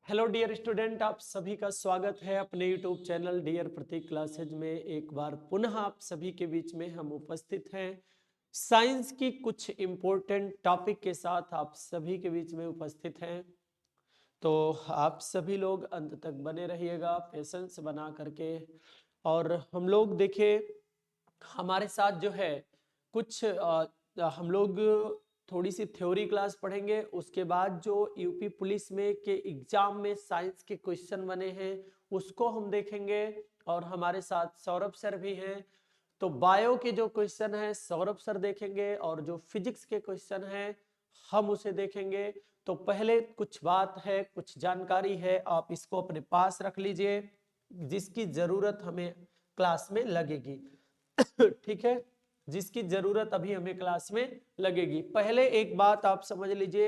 Hello dear student, आप सभी का स्वागत है अपने यूट्यूब चैनल डियर प्रतीक क्लासेज में। एक बार पुनः आप सभी के बीच में हम उपस्थित हैं साइंस की कुछ इम्पोर्टेंट टॉपिक के साथ। आप सभी के बीच में उपस्थित हैं, तो आप सभी लोग अंत तक बने रहिएगा पेशेंस बना करके। और हम लोग देखिए, हमारे साथ जो है कुछ हम लोग थोड़ी सी थ्योरी क्लास पढ़ेंगे। उसके बाद जो यूपी पुलिस में के एग्जाम में साइंस के क्वेश्चन बने हैं उसको हम देखेंगे। और हमारे साथ सौरभ सर भी हैं, तो बायो के जो क्वेश्चन है सौरभ सर देखेंगे और जो फिजिक्स के क्वेश्चन हैं हम उसे देखेंगे। तो पहले कुछ बात है, कुछ जानकारी है, आप इसको अपने पास रख लीजिए जिसकी जरूरत हमें क्लास में लगेगी। ठीक है, जिसकी जरूरत अभी हमें क्लास में लगेगी। पहले एक बात आप समझ लीजिए,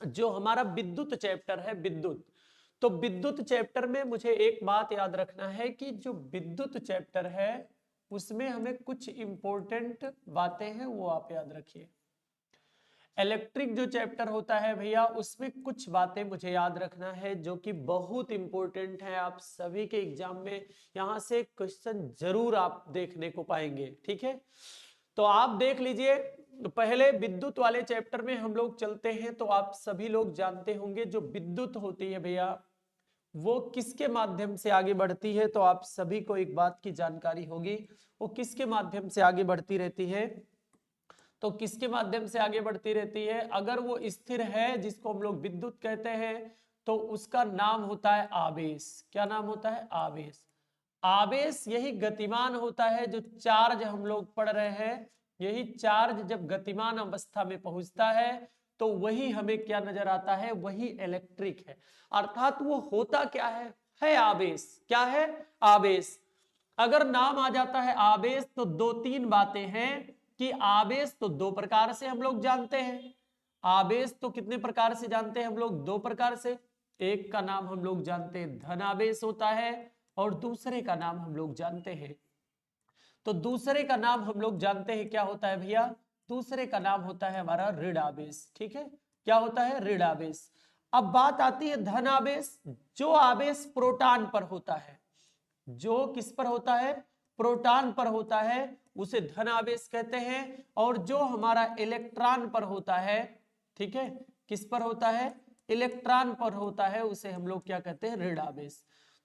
जो हमारा विद्युत चैप्टर है विद्युत, तो विद्युत चैप्टर में मुझे एक बात याद रखना है कि जो विद्युत चैप्टर है उसमें हमें कुछ इंपॉर्टेंट बातें हैं वो आप याद रखिए। इलेक्ट्रिक जो चैप्टर होता है भैया, उसमें कुछ बातें मुझे याद रखना है जो कि बहुत इंपॉर्टेंट है। आप सभी के एग्जाम में यहां से क्वेश्चन जरूर आप देखने को पाएंगे। ठीक है, तो आप देख लीजिए। पहले विद्युत वाले चैप्टर में हम लोग चलते हैं। तो आप सभी लोग जानते होंगे जो विद्युत होती है भैया वो किसके माध्यम से आगे बढ़ती है। तो आप सभी को एक बात की जानकारी होगी, वो किसके माध्यम से आगे बढ़ती रहती है। तो किसके माध्यम से आगे बढ़ती रहती है? अगर वो स्थिर है जिसको हम लोग विद्युत कहते हैं तो उसका नाम होता है आवेश। क्या नाम होता है? आवेश। आवेश यही गतिमान होता है। जो चार्ज हम लोग पढ़ रहे हैं, यही चार्ज जब गतिमान अवस्था में पहुंचता है तो वही हमें क्या नजर आता है? वही इलेक्ट्रिक है। अर्थात वो होता क्या है आवेश। क्या है? आवेश। अगर नाम आ जाता है आवेश तो दो तीन बातें हैं कि आवेश तो दो प्रकार से हम लोग जानते हैं। आवेश तो कितने प्रकार से जानते हैं हम लोग? दो प्रकार से। एक का नाम हम लोग जानते हैं धन आवेश होता है और दूसरे का नाम हम लोग जानते हैं, तो दूसरे का नाम हम लोग जानते हैं क्या होता है भैया? दूसरे का नाम होता है हमारा ऋण आवेश। ठीक है, क्या होता है? ऋण आवेश। अब बात आती है धन आवेश। जो आवेश प्रोटॉन पर होता है, जो किस पर होता है? प्रोटॉन पर होता है, उसे धन आवेश कहते हैं। और जो हमारा इलेक्ट्रॉन पर होता है, ठीक है, किस पर होता है? इलेक्ट्रॉन पर होता है, उसे हम लोग क्या कहते हैं? ऋण आवेश।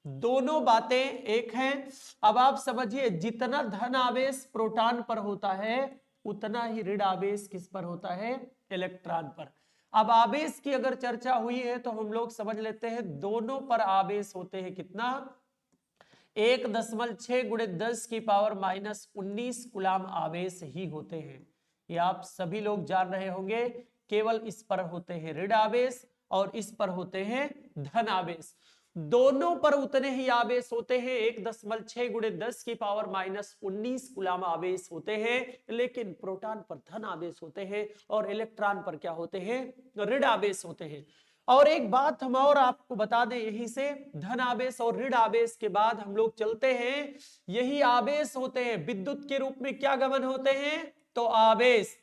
दोनों बातें एक हैं। अब आप समझिए, जितना धन आवेश प्रोटॉन पर होता है उतना ही ऋण आवेश किस पर होता है? इलेक्ट्रॉन पर। अब आवेश की अगर चर्चा हुई है तो हम लोग समझ लेते हैं दोनों पर आवेश होते हैं कितना? 1.6 गुणे 10 की पावर -19 कुलाम आवेश ही होते हैं। ये आप सभी लोग जान रहे होंगे। केवल इस पर होते हैं ऋण आवेश और इस पर होते हैं धन आवेश। दोनों पर उतने ही आवेश होते हैं। 1.6 गुणे 10 की पावर -19 कुलाम आवेश होते हैं, लेकिन प्रोटॉन पर धन आवेश होते हैं और इलेक्ट्रॉन पर क्या होते हैं? ऋण आवेश होते हैं। और एक बात हम और आपको बता दें, यहीं से धन आवेश और ऋण आवेश के बाद हम लोग चलते हैं, यही आवेश होते हैं विद्युत के रूप में क्या गमन होते हैं? तो आवेश।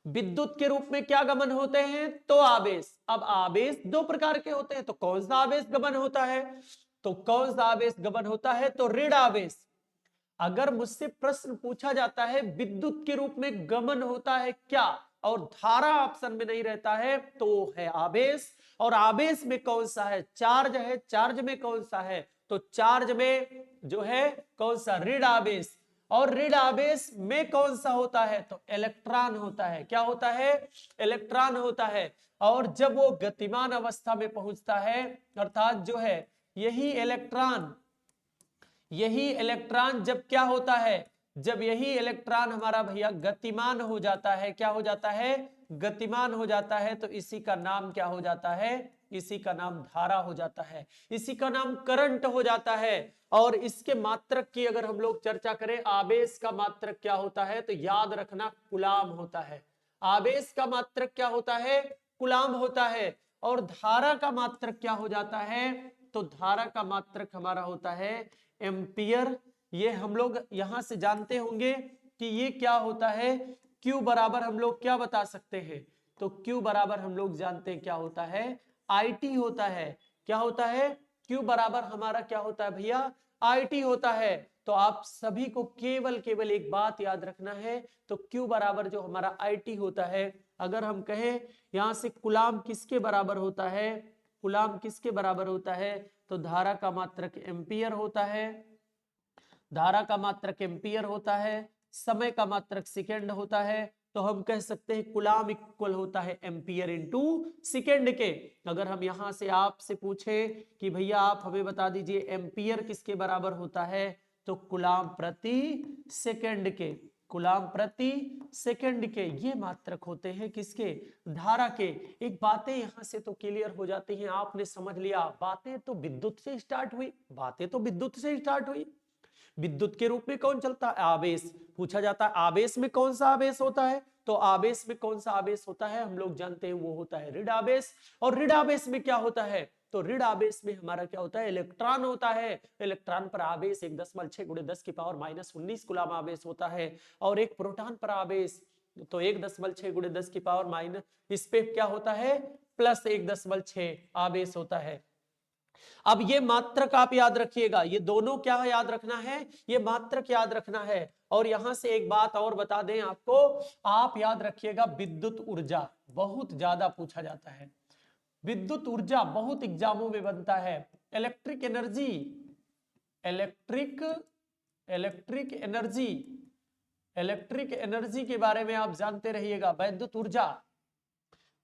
विद्युत के रूप में क्या गमन होते हैं? तो आवेश। अब आवेश दो प्रकार के होते हैं, तो कौन सा आवेश गमन होता है? तो कौन सा आवेश गमन होता है? तो ऋण आवेश। अगर मुझसे प्रश्न पूछा जाता है विद्युत के रूप में गमन होता है क्या, और धारा ऑप्शन में नहीं रहता है, तो है आवेश। और आवेश में कौन सा है? चार्ज है। चार्ज में कौन सा है? तो चार्ज में जो है कौन सा? ऋण आवेश। और ऋण आवेश में कौन सा होता है? तो इलेक्ट्रॉन होता है। क्या होता है? इलेक्ट्रॉन होता है। और जब वो गतिमान अवस्था में पहुंचता है, अर्थात जो है यही इलेक्ट्रॉन, यही इलेक्ट्रॉन जब क्या होता है? जब यही इलेक्ट्रॉन हमारा भैया गतिमान हो जाता है, क्या हो जाता है? गतिमान हो जाता है, तो इसी का नाम क्या हो जाता है? इसी का नाम धारा हो जाता है, इसी का नाम करंट हो जाता है। और इसके मात्रक की अगर हम लोग चर्चा करें, आवेश का मात्रक क्या होता है? तो याद रखना कुलाम होता है। आवेश का मात्रक क्या होता है? कुलाम होता है। और धारा का मात्रक क्या हो जाता है? तो धारा का मात्रक हमारा होता है एम्पियर। ये हम लोग यहां से जानते होंगे कि ये क्या होता है। Q बराबर हम लोग क्या बता सकते हैं? तो Q बराबर हम लोग जानते हैं क्या होता है? IT होता है। क्या होता है? Q बराबर हमारा क्या होता है भैया? IT होता है। तो आप सभी को केवल एक बात याद रखना है, तो Q बराबर जो हमारा IT होता है, अगर हम कहें यहां से कुलाम किसके बराबर होता है, कुलाम किसके बराबर होता है, तो धारा का मात्रक एम्पियर होता है, धारा का मात्रक एम्पियर होता है, समय का मात्रक सेकेंड होता है। तो हम कह सकते हैं कुलाम इक्वल होता है एम्पियर इनटू सेकेंड के। अगर हम यहां से आपसे पूछें कि भैया आप हमें बता दीजिए एम्पियर किसके बराबर होता है, तो कुलाम प्रति सेकेंड के, कुलाम प्रति सेकेंड के ये मात्रक होते हैं किसके, धारा के। एक बातें यहां से तो क्लियर हो जाती हैं, आपने समझ लिया बातें तो विद्युत से स्टार्ट हुई, बातें तो विद्युत से स्टार्ट हुई। विद्युत के रूप में कौन चलता है? आवेश। पूछा जाता है आवेश में कौन सा आवेश होता है, तो आवेश में कौन सा आवेश होता है, हम लोग जानते हैं वो होता है ऋण आवेश। और ऋण आवेश में क्या होता है, तो ऋण आवेश में हमारा क्या होता है, इलेक्ट्रॉन होता है। इलेक्ट्रॉन पर आवेश 1.6 × 10 की पावर -19 कूलम आवेश होता है। और एक प्रोटॉन पर आवेश तो 1.6 × 10 की पावर माइनस, इस पे क्या होता है, +1.6 आवेश होता है। अब ये मात्रक आप याद रखिएगा, ये दोनों क्या याद रखना है, ये मात्रक याद रखना है। और यहां से एक बात और बता दें आपको, आप याद रखिएगा विद्युत ऊर्जा बहुत ज्यादा पूछा जाता है, विद्युत ऊर्जा बहुत एग्जामों में बनता है। Electric energy, electric electric energy, electric energy के बारे में आप जानते रहिएगा। वैद्युत ऊर्जा,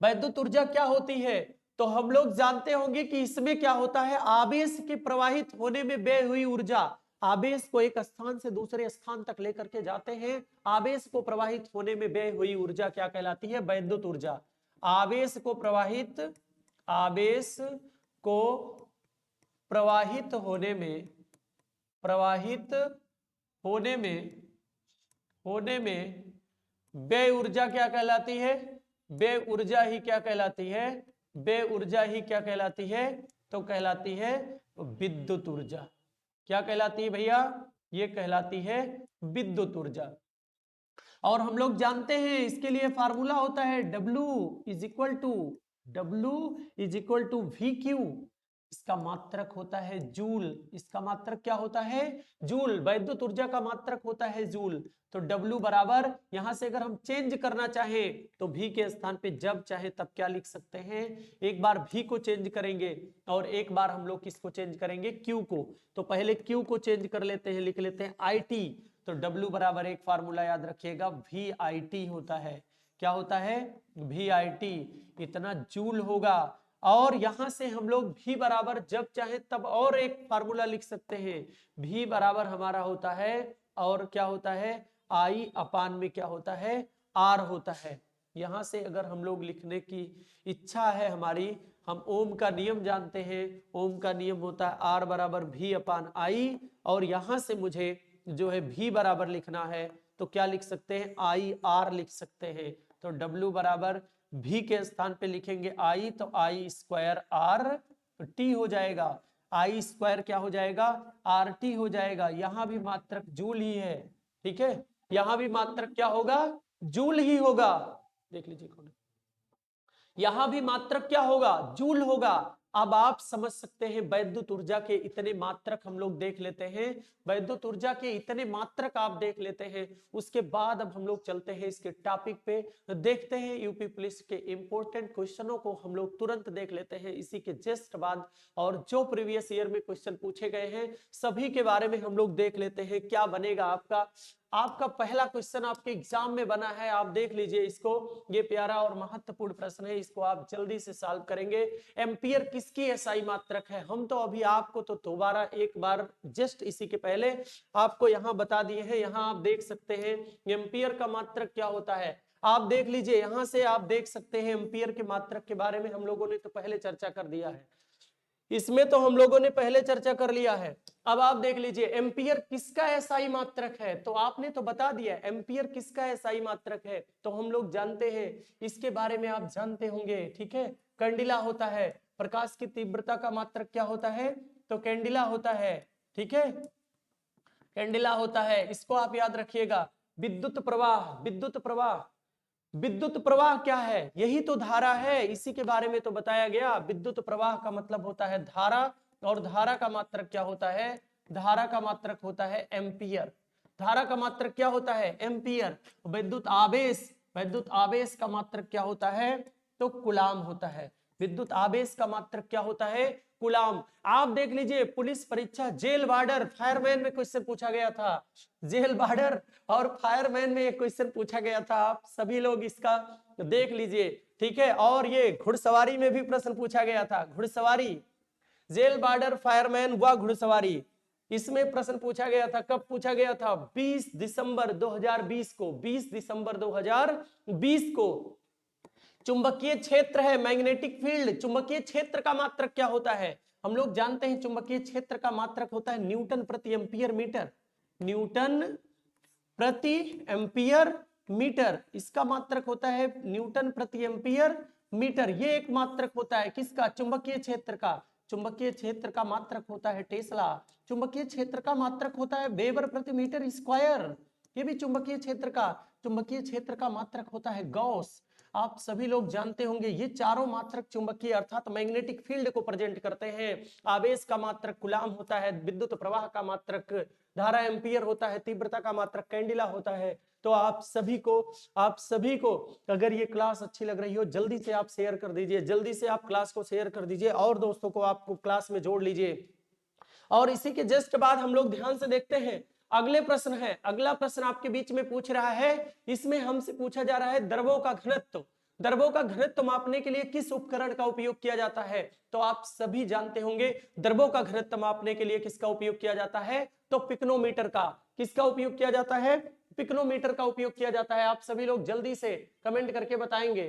वैद्युत ऊर्जा क्या होती है, तो हम लोग जानते होंगे कि इसमें क्या होता है, आवेश के प्रवाहित होने में व्यय हुई ऊर्जा। आवेश को एक स्थान से दूसरे स्थान तक लेकर के जाते हैं, आवेश को प्रवाहित होने में व्यय हुई ऊर्जा क्या कहलाती है, वैद्युत ऊर्जा। आवेश को प्रवाहित, आवेश को प्रवाहित होने में, प्रवाहित होने में व्यय ऊर्जा क्या कहलाती है, व्यय ऊर्जा ही क्या कहलाती है, व्यय ऊर्जा ही क्या कहलाती है, तो कहलाती है विद्युत ऊर्जा। क्या कहलाती है भैया, ये कहलाती है विद्युत ऊर्जा। और हम लोग जानते हैं इसके लिए फार्मूला होता है W is equal to VQ, इसका मात्रक होता है जूल, इसका मात्रक क्या होता है, जूल। वैद्युत ऊर्जा का मात्रक होता है जूल। तो W बराबर, यहां से अगर हम चेंज करना चाहें तो V के स्थान पे जब चाहे तब क्या लिख सकते हैं, एक बार V को चेंज करेंगे और एक बार हम लोग किसको चेंज करेंगे, Q को। तो पहले Q को चेंज कर लेते हैं, लिख लेते हैं IT। तो W बराबर एक फार्मूला याद रखिएगा VIT होता है। क्या होता है, VIT, इतना जूल होगा। और यहां से हम लोग V बराबर जब चाहे तब और एक फार्मूला लिख सकते हैं। V बराबर हमारा होता है, और क्या होता है, I अपान में क्या होता है, R होता है। यहां से अगर हम लोग लिखने की इच्छा है हमारी, हम ओम का नियम जानते हैं, ओम का नियम होता है R बराबर V अपान I। और यहां से मुझे जो है V बराबर लिखना है, तो क्या लिख सकते हैं, IR लिख सकते हैं। तो W बराबर V के स्थान पे लिखेंगे I, तो I स्क्वायर RT हो जाएगा। I स्क्वायर क्या हो जाएगा, RT हो जाएगा। यहां भी मात्रक जूल ही है, ठीक है, यहां भी मात्रक क्या होगा, जूल ही होगा। देख लीजिए कौन है, यहां भी मात्रक क्या होगा, जूल होगा। अब आप समझ सकते हैं वैद्युत ऊर्जा के इतने मात्रक हम लोग देख लेते हैं, वैद्युत ऊर्जा के इतने मात्रक आप देख लेते हैं। उसके बाद अब हम लोग चलते हैं इसके टॉपिक पे, देखते हैं यूपी पुलिस के इंपॉर्टेंट क्वेश्चनों को हम लोग तुरंत देख लेते हैं इसी के जस्ट बाद। और जो प्रीवियस ईयर में क्वेश्चन पूछे गए हैं सभी के बारे में हम लोग देख लेते हैं, क्या बनेगा आपका। आपका पहला क्वेश्चन आपके एग्जाम में बना है, आप देख लीजिए इसको, ये प्यारा और महत्वपूर्ण प्रश्न है, इसको आप जल्दी से सॉल्व करेंगे। एम्पियर किसकी एसआई मात्रक है, हम तो अभी आपको तो दोबारा एक बार जस्ट इसी के पहले आपको यहां बता दिए हैं। यहां आप देख सकते हैं एम्पियर का मात्रक क्या होता है, आप देख लीजिए, यहां से आप देख सकते हैं एम्पियर के मात्रक के बारे में हम लोगों ने तो पहले चर्चा कर दिया है, इसमें तो हम लोगों ने पहले चर्चा कर लिया है। अब आप देख लीजिए एम्पियर किसका एसआई मात्रक है, तो आपने तो बता दिया एम्पियर किसका एसआई मात्रक है, तो हम लोग जानते हैं, इसके बारे में आप जानते होंगे, ठीक है। कैंडिला होता है, प्रकाश की तीव्रता का मात्रक क्या होता है, तो कैंडिला होता है, ठीक है, कैंडिला होता है, इसको आप याद रखिएगा। विद्युत प्रवाह, विद्युत प्रवाह, विद्युत प्रवाह क्या है? यही तो धारा है, इसी के बारे में तो बताया गया। विद्युत प्रवाह का मतलब होता है धारा, और धारा का मात्रक क्या होता है? धारा का मात्रक होता है एम्पियर। धारा का मात्रक क्या होता है? एम्पियर। विद्युत आवेश का मात्रक क्या होता है? तो कूलाम होता है। विद्युत आवेश का मात्रक क्या होता है? कूलाम। आप देख लीजिए, पुलिस परीक्षा, जेल वार्डर, फायरमैन में क्वेश्चन पूछा गया था। जेल वार्डर और फायरमैन में एक क्वेश्चन पूछा गया था, आप सभी लोग इसका देख लीजिए, ठीक है। और ये घुड़सवारी में भी प्रश्न पूछा गया था। घुड़सवारी, जेल वार्डर, फायरमैन व घुड़सवारी, इसमें प्रश्न पूछा गया था। कब पूछा गया था? 20 दिसंबर 2020 को। 20 दिसंबर 2020 को। चुंबकीय क्षेत्र है, मैग्नेटिक फील्ड। चुंबकीय क्षेत्र का मात्रक क्या होता है? हम लोग जानते हैं चुंबकीय क्षेत्र का मात्रक होता है न्यूटन प्रति एम्पियर मीटर। न्यूटन प्रति एम्पियर मीटर, इसका मात्रक होता है न्यूटन प्रति एम्पियर मीटर। ये एक मात्रक होता है किसका? चुंबकीय क्षेत्र का। चुंबकीय क्षेत्र का मात्रक होता है टेस्ला। चुंबकीय क्षेत्र का मात्रक होता है वेबर प्रति मीटर स्क्वायर। ये भी चुंबकीय क्षेत्र का। चुंबकीय क्षेत्र का मात्रक होता है गॉस। आप सभी लोग जानते होंगे, ये चारों मात्रक चुंबकीय अर्थात मैग्नेटिक फील्ड को प्रेजेंट करते हैं। आवेश का मात्रक कूलाम होता है, विद्युत प्रवाह का मात्रक धारा एम्पियर होता है, तीव्रता का मात्रक कैंडिला होता है। तो आप सभी को अगर ये क्लास अच्छी लग रही हो, जल्दी से आप शेयर कर दीजिए, जल्दी से आप क्लास को शेयर कर दीजिए और दोस्तों को आपको क्लास में जोड़ लीजिए। और इसी के जस्ट बाद हम लोग ध्यान से देखते हैं अगले प्रश्न है। अगला प्रश्न आपके बीच में पूछ रहा है, इसमें हमसे पूछा जा रहा है द्रवों का घनत्व। द्रवों का घनत्व मापने के लिए किस उपकरण का उपयोग किया जाता है? तो आप सभी जानते होंगे द्रवों का घनत्व मापने के लिए किसका उपयोग किया जाता है? तो पिक्नोमीटर का। किसका उपयोग किया जाता है? पिक्नोमीटर का उपयोग किया जाता है। आप सभी लोग जल्दी से कमेंट करके बताएंगे,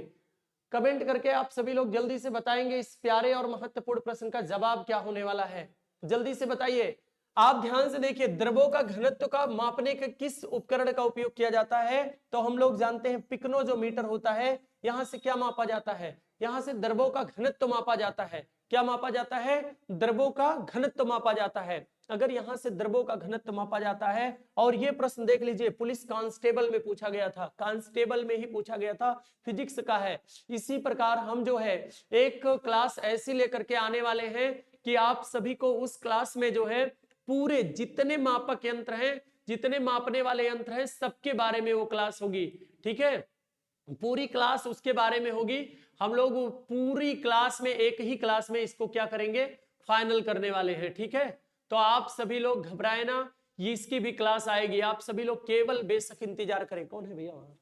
कमेंट करके आप सभी लोग जल्दी से बताएंगे इस प्यारे और महत्वपूर्ण प्रश्न का जवाब क्या होने वाला है। जल्दी से बताइए। आप ध्यान से देखिए, द्रवों का घनत्व का मापने के किस उपकरण का उपयोग किया जाता है? तो हम लोग जानते हैं पिक्नोमीटर होता है। यहां से क्या मापा जाता है? यहां से द्रवों का घनत्व मापा जाता है। क्या मापा जाता है? द्रवों का घनत्व मापा जाता है। अगर यहां से द्रवों का घनत्व मापा जाता है, और ये प्रश्न देख लीजिए, पुलिस कांस्टेबल में पूछा गया था, कांस्टेबल में ही पूछा गया था, फिजिक्स का है। इसी प्रकार हम जो है एक क्लास ऐसी लेकर के आने वाले हैं कि आप सभी को उस क्लास में जो है पूरे जितने मापक यंत्र हैं, जितने मापने वाले यंत्र हैं, सबके बारे में वो क्लास होगी। ठीक है, पूरी क्लास उसके बारे में होगी। हम लोग पूरी क्लास में, एक ही क्लास में इसको क्या करेंगे? फाइनल करने वाले हैं। ठीक है, तो आप सभी लोग घबराए ना, ये इसकी भी क्लास आएगी। आप सभी लोग केवल बेशक इंतजार करें। कौन है भैया वहां?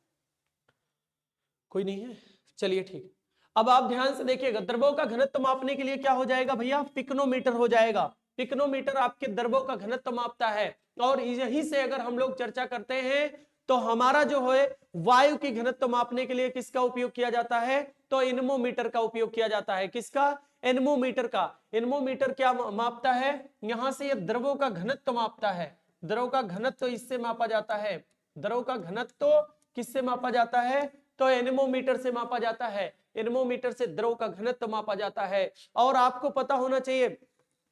कोई नहीं है, चलिए ठीक। अब आप ध्यान से देखिएगा, द्रवों का घनत्व मापने के लिए क्या हो जाएगा भैया? पिक्नोमीटर हो जाएगा। पिक्नोमीटर आपके द्रवों का घनत्व मापता है। और यहीं से अगर हम लोग चर्चा करते हैं तो हमारा जो है वायु की घनत्व मापने के लिए किसका उपयोग किया जाता है? तो एनेमोमीटर का उपयोग किया जाता है। किसका? एनेमोमीटर का। एनेमोमीटर क्या मापता है? यहां से ये द्रवों का घनत्व मापता है। द्रव का घनत्व इससे मापा जाता है। द्रव का घनत्व किससे मापा जाता है? तो एनेमोमीटर से मापा जाता है। एनेमोमीटर से द्रव का घनत्व मापा जाता है। और आपको पता होना चाहिए,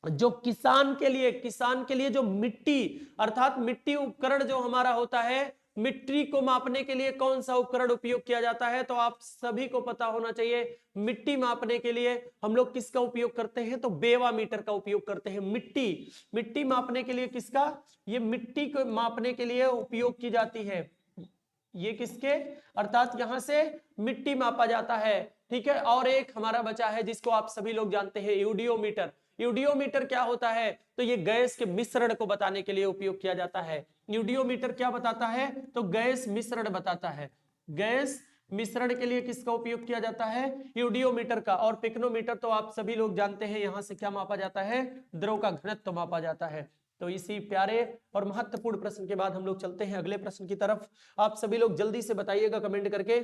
जो किसान के लिए जो मिट्टी अर्थात मिट्टी उपकरण जो हमारा होता है, मिट्टी को मापने के लिए कौन सा उपकरण उपयोग किया जाता है? तो आप सभी को पता होना चाहिए, मिट्टी मापने के लिए हम लोग किसका उपयोग करते हैं? तो बेवामीटर का उपयोग करते हैं। मिट्टी मापने के लिए किसका? ये मिट्टी को मापने के लिए उपयोग की जाती है। ये किसके? अर्थात यहां से मिट्टी मापा जाता है। ठीक है, और एक हमारा बचा है जिसको आप सभी लोग जानते हैं, यूडियोमीटर। यूडियोमीटर क्या होता है? तो ये गैस के मिश्रण को बताने के लिए उपयोग किया जाता है। यूडियोमीटर क्या बताता है? तो गैस मिश्रण बताता है। गैस मिश्रण के लिए किसका उपयोग किया जाता है? यूडियोमीटर का। और पिक्नोमीटर तो आप सभी लोग जानते हैं, यहां से क्या मापा जाता है? द्रव का घनत्व मापा जाता है। तो इसी प्यारे और महत्वपूर्ण प्रश्न के बाद हम लोग चलते हैं अगले प्रश्न की तरफ। आप सभी लोग जल्दी से बताइएगा कमेंट करके।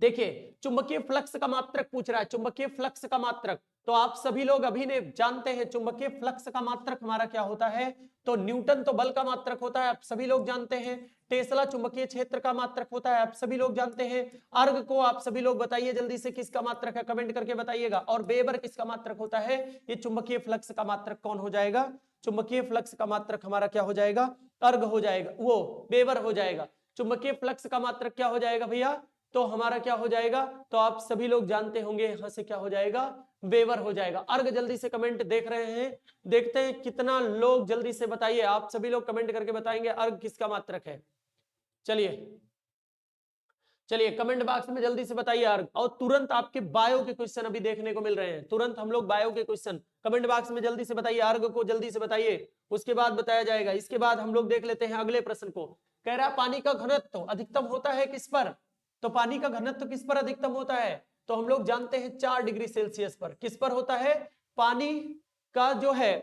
देखिए, चुंबकीय फ्लक्स का मात्रक पूछ रहा है। चुंबकीय फ्लक्स का मात्रक तो आप सभी लोग अभी ने जानते हैं, चुंबकीय फ्लक्स का मात्रक हमारा क्या होता है? तो न्यूटन तो बल का मात्रक होता है, आप सभी लोग जानते हैं। टेस्ला चुंबकीय क्षेत्र का मात्रक होता है, आप सभी लोग जानते हैं। अर्ग को आप सभी लोग बताइए जल्दी से, किसका मात्रक है? कमेंट करके बताइएगा। और वेबर किसका मात्रक होता है? ये चुंबकीय फ्लक्स का मात्रक कौन हो जाएगा? चुंबकीय फ्लक्स का मात्रक हमारा क्या हो जाएगा? अर्ग हो जाएगा, वो वेबर हो जाएगा। चुंबकीय फ्लक्स का मात्रक क्या हो जाएगा भैया? तो हमारा क्या हो जाएगा, तो आप सभी लोग जानते होंगे यहां से क्या हो जाएगा, वेवर हो जाएगा। अर्घ जल्दी से कमेंट देख रहे हैं, देखते हैं कितना लोग, जल्दी से बताइए, आप सभी लोग कमेंट करके बताएंगे अर्घ किसका मात्रक है। चलिए चलिए कमेंट बॉक्स में जल्दी से बताइए अर्घ। और तुरंत आपके बायो के क्वेश्चन अभी देखने को मिल रहे हैं, तुरंत हम लोग बायो के क्वेश्चन कमेंट बॉक्स में जल्दी से बताइए, अर्घ को जल्दी से बताइए, उसके बाद बताया जाएगा। इसके बाद हम लोग देख लेते हैं अगले प्रश्न को। कह रहा पानी का घनत्व अधिकतम होता है किस पर, तो पानी का घनत्व किस पर अधिकतम होता है, तो हम लोग जानते हैं 4 डिग्री सेल्सियस पर। किस पर होता है, पानी का जो है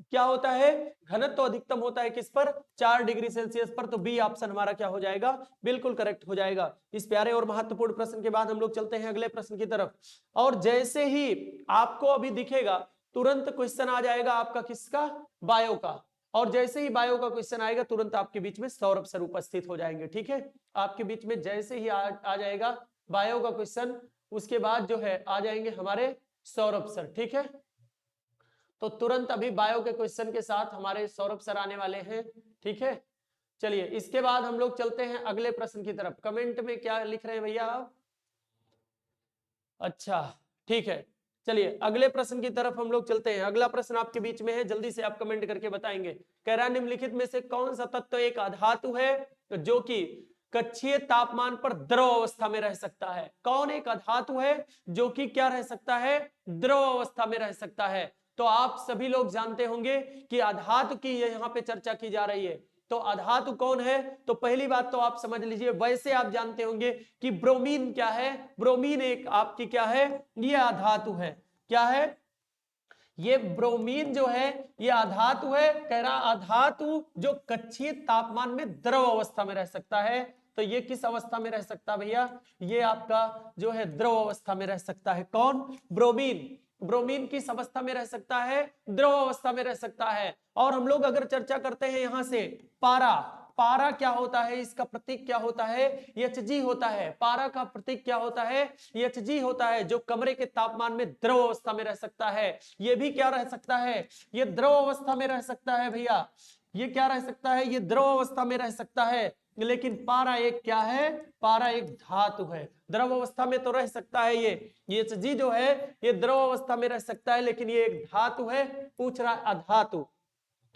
क्या होता है, घनत्व अधिकतम होता है किस पर, 4 डिग्री सेल्सियस पर। तो बी ऑप्शन हमारा क्या हो जाएगा, बिल्कुल करेक्ट हो जाएगा। इस प्यारे और महत्वपूर्ण प्रश्न के बाद हम लोग चलते हैं अगले प्रश्न की तरफ। और जैसे ही आपको अभी दिखेगा तुरंत क्वेश्चन आ जाएगा आपका किसका, बायो का। और जैसे ही बायो का क्वेश्चन आएगा तुरंत आपके बीच में सौरभ सर उपस्थित हो जाएंगे। ठीक है, आपके बीच में जैसे ही आ जाएगा बायो का क्वेश्चन, उसके बाद जो है आ जाएंगे हमारे सौरभ सर। ठीक है, तो तुरंत अभी बायो के क्वेश्चन के साथ हमारे सौरभ सर आने वाले हैं। ठीक है, चलिए इसके बाद हम लोग चलते हैं अगले प्रश्न की तरफ। कमेंट में क्या लिख रहे हैं भैया आप, अच्छा ठीक है, चलिए अगले प्रश्न की तरफ हम लोग चलते हैं। अगला प्रश्न आपके बीच में है, जल्दी से आप कमेंट करके बताएंगे। कह रहा निम्नलिखित में से कौन सा तत्व एक अधातु है जो कि कक्षीय तापमान पर द्रव अवस्था में रह सकता है। कौन एक अधातु है जो कि क्या रह सकता है, द्रव अवस्था में रह सकता है। तो आप सभी लोग जानते होंगे कि अधातु की यहाँ पे चर्चा की जा रही है। तो अधातु कौन है, तो पहली बात तो आप समझ लीजिए, वैसे आप जानते होंगे कि ब्रोमीन क्या है, ब्रोमीन एक आपकी क्या है, ये अधातु है। क्या है, ये ब्रोमीन जो है ये अधातु है। कह रहा अधातु जो कक्षीय तापमान में द्रव अवस्था में रह सकता है। तो ये किस अवस्था में रह सकता है भैया, ये आपका जो है द्रव अवस्था में रह सकता है। कौन, ब्रोमीन। ब्रोमीन किस अवस्था में रह सकता है, द्रव अवस्था में रह सकता है। और हम लोग अगर चर्चा करते हैं यहां से पारा, पारा क्या होता है, इसका प्रतीक क्या होता है, Hg होता है। पारा का प्रतीक क्या होता है, Hg होता है, जो कमरे के तापमान में द्रव अवस्था में रह सकता है। ये भी क्या रह सकता है, ये द्रव अवस्था में रह सकता है भैया, ये क्या रह सकता है, ये द्रव अवस्था में रह सकता है। लेकिन पारा एक क्या है, पारा एक धातु है। द्रव अवस्था में तो रह सकता है ये Hg जो है ये द्रव अवस्था में रह सकता है, लेकिन ये एक धातु है। पूछ रहा है अधातु,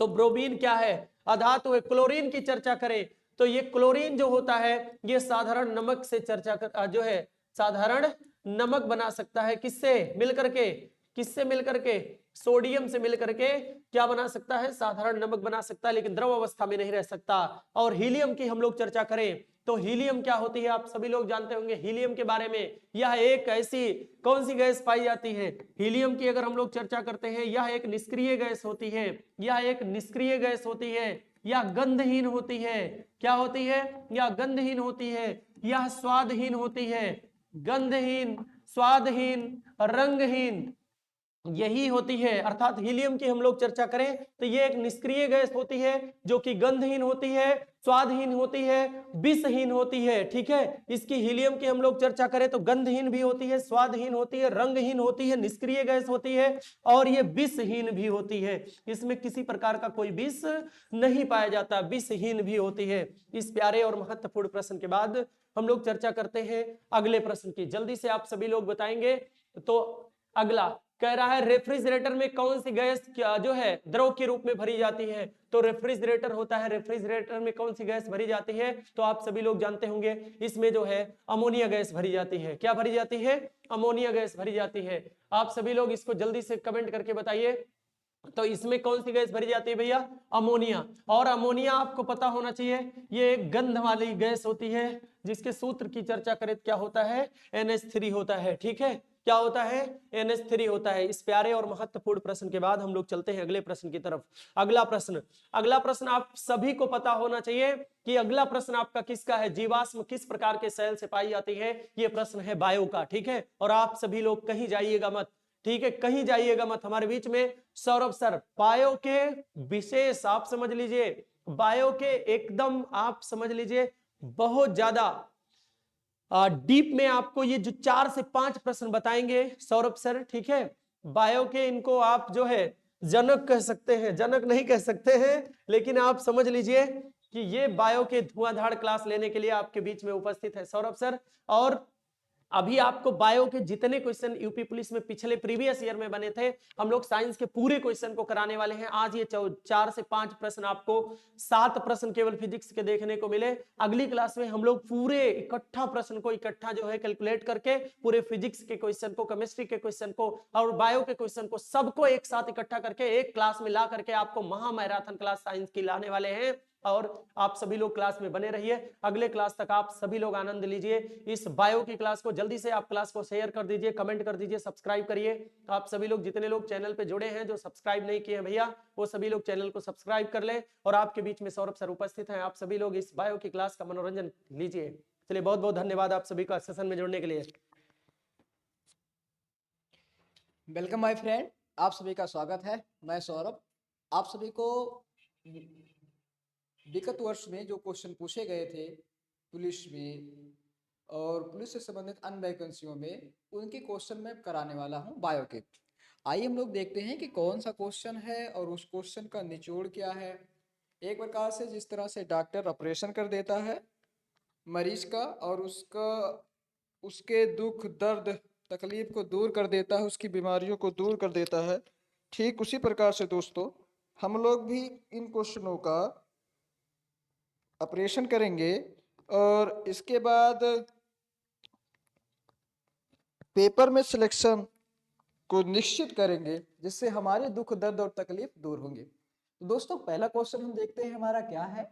तो ब्रोमीन क्या है, अधातु है। क्लोरीन की चर्चा करें तो ये क्लोरीन जो होता है ये साधारण नमक से चर्चा कर जो है साधारण नमक बना सकता है। किससे मिलकर के, किससे मिलकर के, सोडियम से मिलकर के क्या बना सकता है, साधारण नमक बना सकता है, लेकिन द्रव अवस्था में नहीं रह सकता। और हीलियम की हम लोग चर्चा करें तो हीलियम क्या होती है, आप सभी लोग जानते होंगे हीलियम के बारे में। यह एक ऐसी कौन सी गैस पाई जाती है, हीलियम की अगर हम लोग चर्चा करते हैं, यह एक निष्क्रिय गैस होती है, यह एक निष्क्रिय गैस होती है, यह गंधहीन होती है। क्या होती है, यह गंधहीन होती है, यह स्वादहीन होती है। गंधहीन, स्वादहीन, रंगहीन यही होती है। अर्थात हीलियम की हम लोग चर्चा करें तो ये एक निष्क्रिय गैस होती है जो कि गंधहीन होती है, स्वादहीन होती है, विषहीन होती है। ठीक है, इसकी हीलियम की हम लोग चर्चा करें तो गंधहीन भी होती है, स्वादहीन होती है, रंगहीन होती है, निष्क्रिय गैस होती है और ये विषहीन भी होती है। इसमें किसी प्रकार का कोई विष नहीं पाया जाता, विषहीन भी होती है। इस प्यारे और महत्वपूर्ण प्रश्न के बाद हम लोग चर्चा करते हैं अगले प्रश्न की। जल्दी से आप सभी लोग बताएंगे। तो अगला कह रहा है रेफ्रिजरेटर में कौन सी गैस जो है द्रव के रूप में भरी जाती है। तो रेफ्रिजरेटर होता है, रेफ्रिजरेटर में कौन सी गैस भरी जाती है, तो आप सभी लोग जानते होंगे इसमें जो है अमोनिया गैस भरी जाती है। क्या भरी जाती है, अमोनिया गैस भरी जाती है। आप सभी लोग इसको जल्दी से कमेंट करके बताइए। तो इसमें कौन सी गैस भरी जाती है भैया, अमोनिया। और अमोनिया आपको पता होना चाहिए ये एक गंध वाली गैस होती है, जिसके सूत्र की चर्चा करें क्या होता है, NH3 होता है। ठीक है, क्या होता है, NH3 होता है। इस प्यारे और महत्वपूर्ण प्रश्न के बाद हम लोग चलते हैं अगले प्रश्न की तरफ। अगला प्रश्न आप सभी को पता होना चाहिए कि अगला प्रश्न आपका किसका है, जीवाश्म किस प्रकार के सेल से पाई जाती है। ये प्रश्न है बायो का। ठीक है, और आप सभी लोग कहीं जाइएगा मत, ठीक है, कहीं जाइएगा मत। हमारे बीच में सौरभ सर बायो के विशेष आप समझ लीजिए, बायो के एकदम आप समझ लीजिए बहुत ज्यादा डीप में आपको ये जो 4 से 5 प्रश्न बताएंगे सौरभ सर। ठीक है, बायो के इनको आप जो है जनक कह सकते हैं, जनक नहीं कह सकते हैं, लेकिन आप समझ लीजिए कि ये बायो के धुआंधार क्लास लेने के लिए आपके बीच में उपस्थित है सौरभ सर। और अभी आपको बायो के जितने क्वेश्चन यूपी पुलिस में पिछले प्रीवियस ईयर में बने थे, हम लोग साइंस के पूरे क्वेश्चन को कराने वाले हैं। आज ये 4 से 5 प्रश्न, आपको 7 प्रश्न केवल फिजिक्स के देखने को मिले। अगली क्लास में हम लोग पूरे इकट्ठा प्रश्न को इकट्ठा जो है कैलकुलेट करके पूरे फिजिक्स के क्वेश्चन को, केमिस्ट्री के क्वेश्चन को और बायो के क्वेश्चन को सबको एक साथ इकट्ठा करके एक क्लास में ला करके आपको महा मैराथन क्लास साइंस की लाने वाले हैं। और आप सभी लोग क्लास में बने रहिए। अगले क्लास तक आप सभी लोग आनंद लीजिए। इस बायो की क्लास को जल्दी से आप क्लास को शेयर कर दीजिए, कमेंट कर दीजिए, सब्सक्राइब करिए। आप सभी लोग जितने लोग चैनल पे जुड़े हैं, जो सब्सक्राइब नहीं किए हैं भैया, वो सभी लोग चैनल को सब्सक्राइब कर लें। और आपके बीच में सौरभ सर उपस्थित हैं, आप सभी लोग इस बायो की क्लास का मनोरंजन लीजिए। चलिए, बहुत बहुत धन्यवाद आप सभी का सेशन में जुड़ने के लिए। वेलकम माय फ्रेंड, आप सभी का स्वागत है। मैं सौरभ। आप सभी को विगत वर्ष में जो क्वेश्चन पूछे गए थे पुलिस में और पुलिस से संबंधित अन्य वैकेंसियों में, उनके क्वेश्चन मैं कराने वाला हूं बायो के। आइए हम लोग देखते हैं कि कौन सा क्वेश्चन है और उस क्वेश्चन का निचोड़ क्या है। एक प्रकार से जिस तरह से डॉक्टर ऑपरेशन कर देता है मरीज का और उसके दुख दर्द तकलीफ को दूर कर देता है, उसकी बीमारियों को दूर कर देता है, ठीक उसी प्रकार से दोस्तों हम लोग भी इन क्वेश्चनों का ऑपरेशन करेंगे और इसके बाद पेपर में सिलेक्शन को निश्चित करेंगे, जिससे हमारे दुख दर्द और तकलीफ दूर होंगे। तो दोस्तों पहला क्वेश्चन हम देखते हैं हमारा क्या है।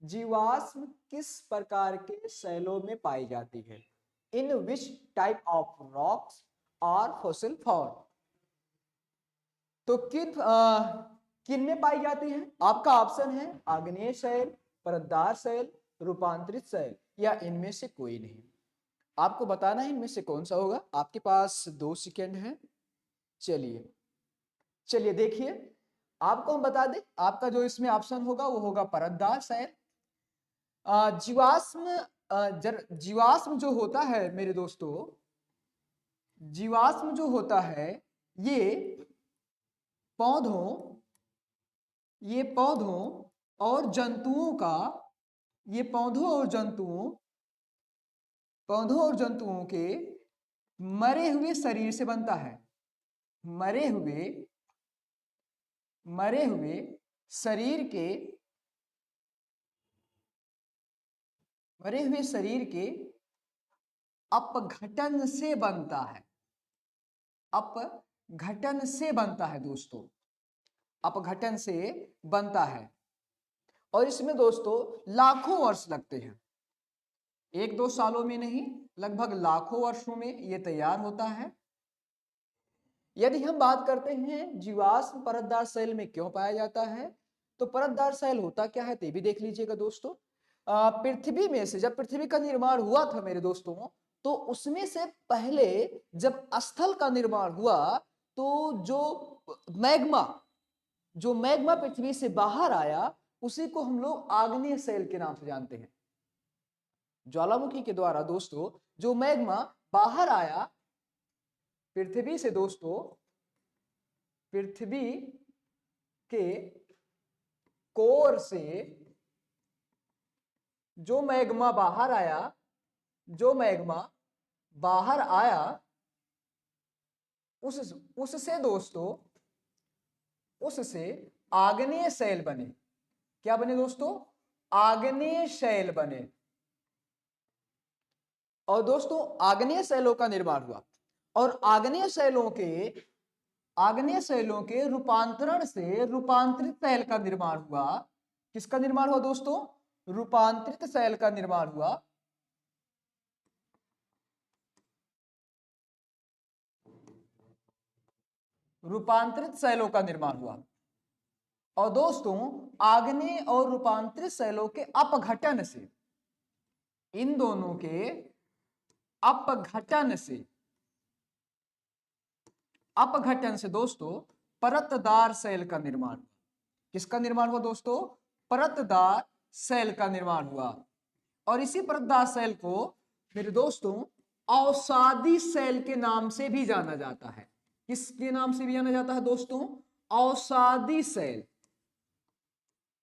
जीवाश्म किस प्रकार के शैलों में पाई जाती है? In which type of rocks are fossil found? तो किन में पाई जाती है? आपका ऑप्शन है आग्नेय शैल, परतदार शैल, रूपांतरित शैल या इनमें से कोई नहीं। आपको बताना है इनमें से कौन सा होगा। आपके पास 2 सेकेंड है। चलिए देखिए, आपको हम बता दें, आपका जो इसमें ऑप्शन होगा वो होगा परतदार शैल। जीवाश्म जो होता है मेरे दोस्तों, जीवाश्म जो होता है ये पौधों और जंतुओं का, ये पौधों और जंतुओं के मरे हुए शरीर से बनता है। मरे हुए शरीर के अपघटन से बनता है। अपघटन से बनता है दोस्तों, अपघटन से बनता है। और इसमें दोस्तों लाखों वर्ष लगते हैं, 1-2 सालों में नहीं, लगभग लाखों वर्षों में ये तैयार होता है। यदि हम बात करते हैं जीवाश्म परतदार शैल में क्यों पाया जाता है, तो परतदार शैल होता क्या है ते भी देख लीजिएगा दोस्तों। पृथ्वी में से जब पृथ्वी का निर्माण हुआ था मेरे दोस्तों, तो उसमें से पहले जब स्थल का निर्माण हुआ तो जो मैग्मा पृथ्वी से बाहर आया, उसी को हम लोग आग्नेय शैल के नाम से जानते हैं। ज्वालामुखी के द्वारा दोस्तों जो मैग्मा बाहर आया पृथ्वी से दोस्तों, पृथ्वी के कोर से जो मैग्मा बाहर आया, उससे आग्नेय शैल बने। क्या बने दोस्तों? आग्नेय शैल बने। और दोस्तों आग्नेय शैलों का निर्माण हुआ और आग्नेय शैलों के रूपांतरण से रूपांतरित शैल का निर्माण हुआ। किसका निर्माण हुआ दोस्तों? रूपांतरित शैल का निर्माण हुआ। रूपांतरित शैलों का निर्माण हुआ। और दोस्तों आग्नेय और रूपांतरित शैलों के अपघटन से, इन दोनों के अपघटन से दोस्तों परतदार शैल का निर्माण। किसका निर्माण हुआ दोस्तों? परतदार शैल का निर्माण हुआ। और इसी परतदार शैल को मेरे दोस्तों अवसादी शैल के नाम से भी जाना जाता है। किसके नाम से भी जाना जाता है दोस्तों? अवसादी शैल।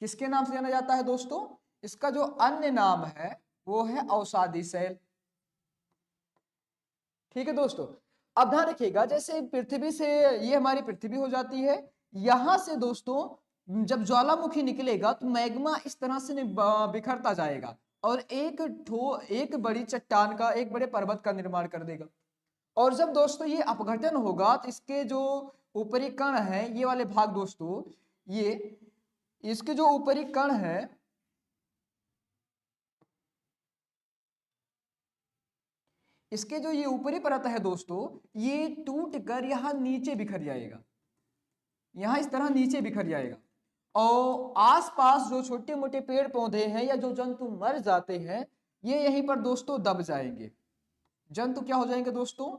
किसके नाम से जाना जाता है दोस्तों? इसका जो अन्य नाम है वो है अवसादी सेल। ठीक है दोस्तों, अब ध्यान रखिएगा, जैसे पृथ्वी से, ये हमारी पृथ्वी हो जाती है, यहां से दोस्तों जब ज्वालामुखी निकलेगा तो मैग्मा इस तरह से बिखरता जाएगा और एक बड़ी चट्टान का, एक बड़े पर्वत का निर्माण कर देगा। और जब दोस्तों ये अपघटन होगा तो इसके जो ऊपरी कण है, ये वाले भाग दोस्तों, ये इसके जो ऊपरी कण है, इसके जो ये ऊपरी परत है दोस्तों, ये टूट कर यहां नीचे बिखर जाएगा, यहां इस तरह नीचे बिखर जाएगा। और आसपास जो छोटे मोटे पेड़ पौधे हैं या जो जंतु मर जाते हैं, ये यहीं पर दोस्तों दब जाएंगे। जंतु क्या हो जाएंगे दोस्तों?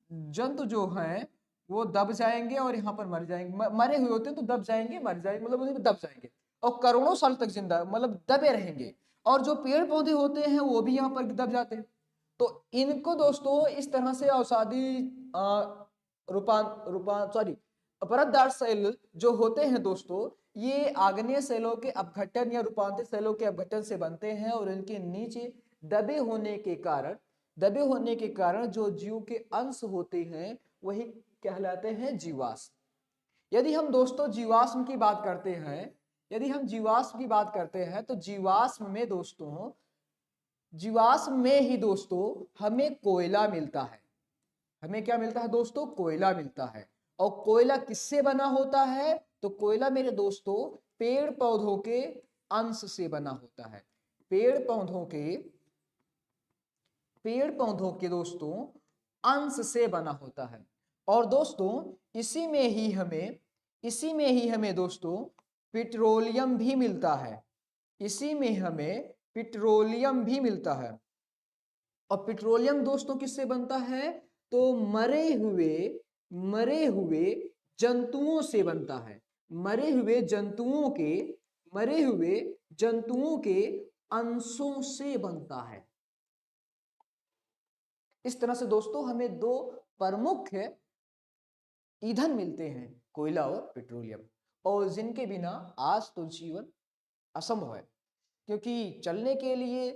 जंतु जो हैं वो दब जाएंगे और यहाँ पर मर जाएंगे। मरे हुए होते हैं तो दब जाएंगे, मर जाएंगे मतलब उन्हीं में दब जाएंगे और करोड़ों साल तक जिंदा मतलब दबे रहेंगे। और जो पेड़ पौधे होते हैं वो भी यहाँ पर दब जाते हैं। तो इनको दोस्तों इस तरह से अवसादी रूपान रूपान सॉरी परतदार सेल जो होते हैं दोस्तों, ये आग्नेय सेलों के अपघटन या रूपांतरित सेलों के अपघटन से बनते हैं और इनके नीचे दबे होने के कारण जो जीव के अंश होते हैं वही कहलाते हैं जीवाश्म। यदि हम दोस्तों जीवाश्म की बात करते हैं, तो जीवाश्म में ही दोस्तों हमें कोयला मिलता है। हमें क्या मिलता है दोस्तों? कोयला मिलता है। और कोयला किससे बना होता है? तो कोयला मेरे दोस्तों पेड़ पौधों के अंश से बना होता है। पेड़ पौधों के दोस्तों अंश से बना होता है। और दोस्तों इसी में ही हमें दोस्तों पेट्रोलियम भी मिलता है। और पेट्रोलियम दोस्तों किससे बनता है? तो मरे हुए जंतुओं से बनता है। मरे हुए जंतुओं के अंशों से बनता है। इस तरह से दोस्तों हमें दो प्रमुख ईंधन मिलते हैं, कोयला और पेट्रोलियम, और जिनके बिना आज तो जीवन असंभव है। क्योंकि चलने के लिए,